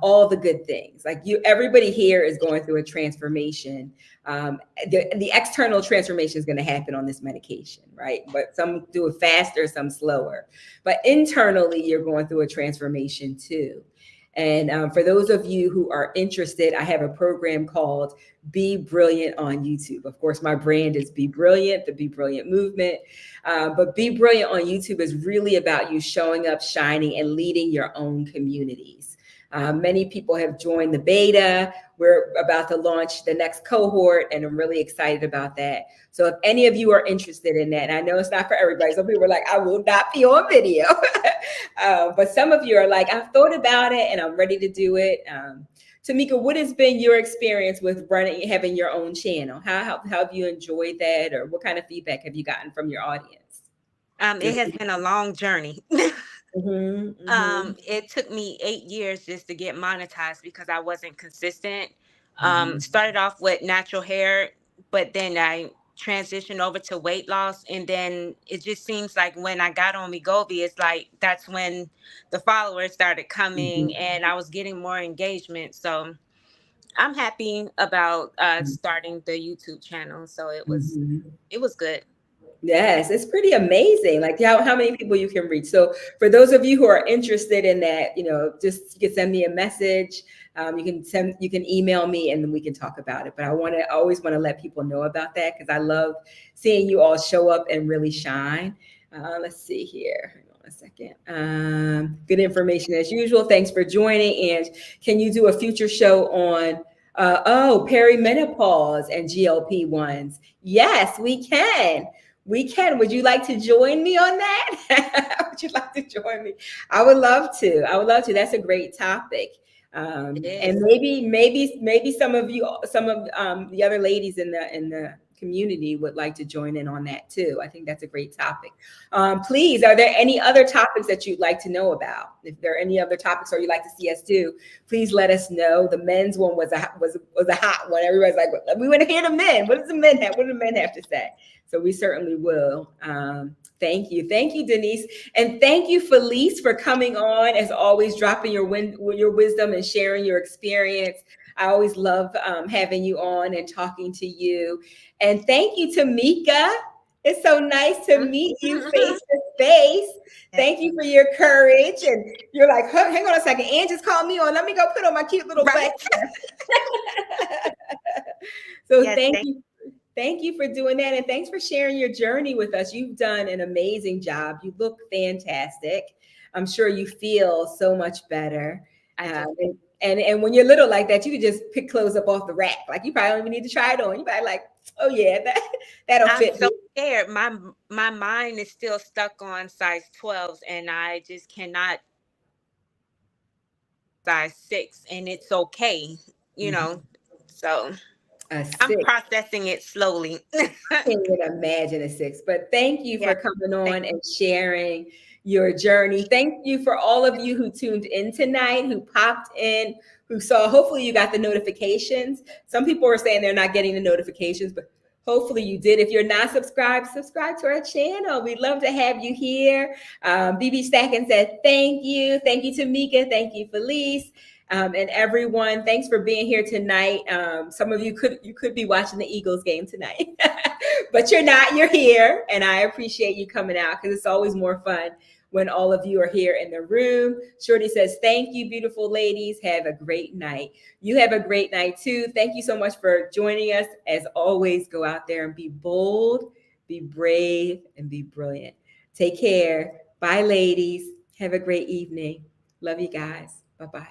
all the good things. Like everybody here is going through a transformation. The external transformation is going to happen on this medication, right? But some do it faster, some slower. But internally, you're going through a transformation too. And for those of you who are interested, I have a program called Be Brilliant on YouTube. Of course, my brand is Be Brilliant, the Be Brilliant movement. But Be Brilliant on YouTube is really about you showing up, shining, and leading your own communities. Many people have joined the beta. We're about to launch the next cohort, and I'm really excited about that. So if any of you are interested in that, and I know it's not for everybody. Some people are like, I will not be on video. But some of you are like, I've thought about it and I'm ready to do it. Tamika, what has been your experience with having your own channel? How have you enjoyed that, or what kind of feedback have you gotten from your audience? It has been a long journey. It took me 8 years just to get monetized because I wasn't consistent. Started off with natural hair, but then I transitioned over to weight loss, and then it just seems like when I got on Wegovy, it's like that's when the followers started coming, and I was getting more engagement. So I'm happy about starting the YouTube channel. So it was good. Yes, it's pretty amazing. Like how many people you can reach. So for those of you who are interested in that, you know, just you can send me a message. You can email me, and then we can talk about it. But I always want to let people know about that, because I love seeing you all show up and really shine. Let's see here. Hang on a second. Good information as usual. Thanks for joining. And can you do a future show on perimenopause and GLP-1s? Yes, we can. We can. Would you like to join me on that? Would you like to join me? I would love to. That's a great topic. And maybe some of the other ladies in the community would like to join in on that too. I think that's a great topic. Please, are there any other topics that you'd like to know about? If there are any other topics or you'd like to see us do, please let us know. The men's one was a hot one. Everybody's like, we want to hear the men. What do the men have to say? So we certainly will. Thank you, Denise, and thank you, Felice, for coming on. As always, dropping your wisdom and sharing your experience. I always love having you on and talking to you. And thank you, Tamika. It's so nice to meet you face to face. Thank you for your courage. And you're like, hang on a second. Ann just called me on. Let me go put on my cute little butt. So yes, thank you. Thank you for doing that. And thanks for sharing your journey with us. You've done an amazing job. You look fantastic. I'm sure you feel so much better. And when you're little like that, you can just pick clothes up off the rack. Like you probably don't even need to try it on. You probably like, oh yeah, that'll fit. I'm so scared. My mind is still stuck on size 12s, and I just cannot size 6, and it's okay, you know. So I'm processing it slowly. I can't even imagine a 6, but thank you for coming on and sharing your journey. Thank you for all of you who tuned in tonight, who popped in, who saw. Hopefully you got the notifications. Some people are saying they're not getting the notifications, but hopefully you did. If you're not subscribed to our channel. We'd love to have you here. BB Stackin said, thank you. Thank you, Tamika. Thank you, Felice. And everyone, thanks for being here tonight. Some of you could be watching the Eagles game tonight, but you're not. You're here, and I appreciate you coming out, because it's always more fun when all of you are here in the room. Shorty says, thank you, beautiful ladies. Have a great night. You have a great night too. Thank you so much for joining us. As always, go out there and be bold, be brave, and be brilliant. Take care. Bye, ladies. Have a great evening. Love you guys. Bye-bye.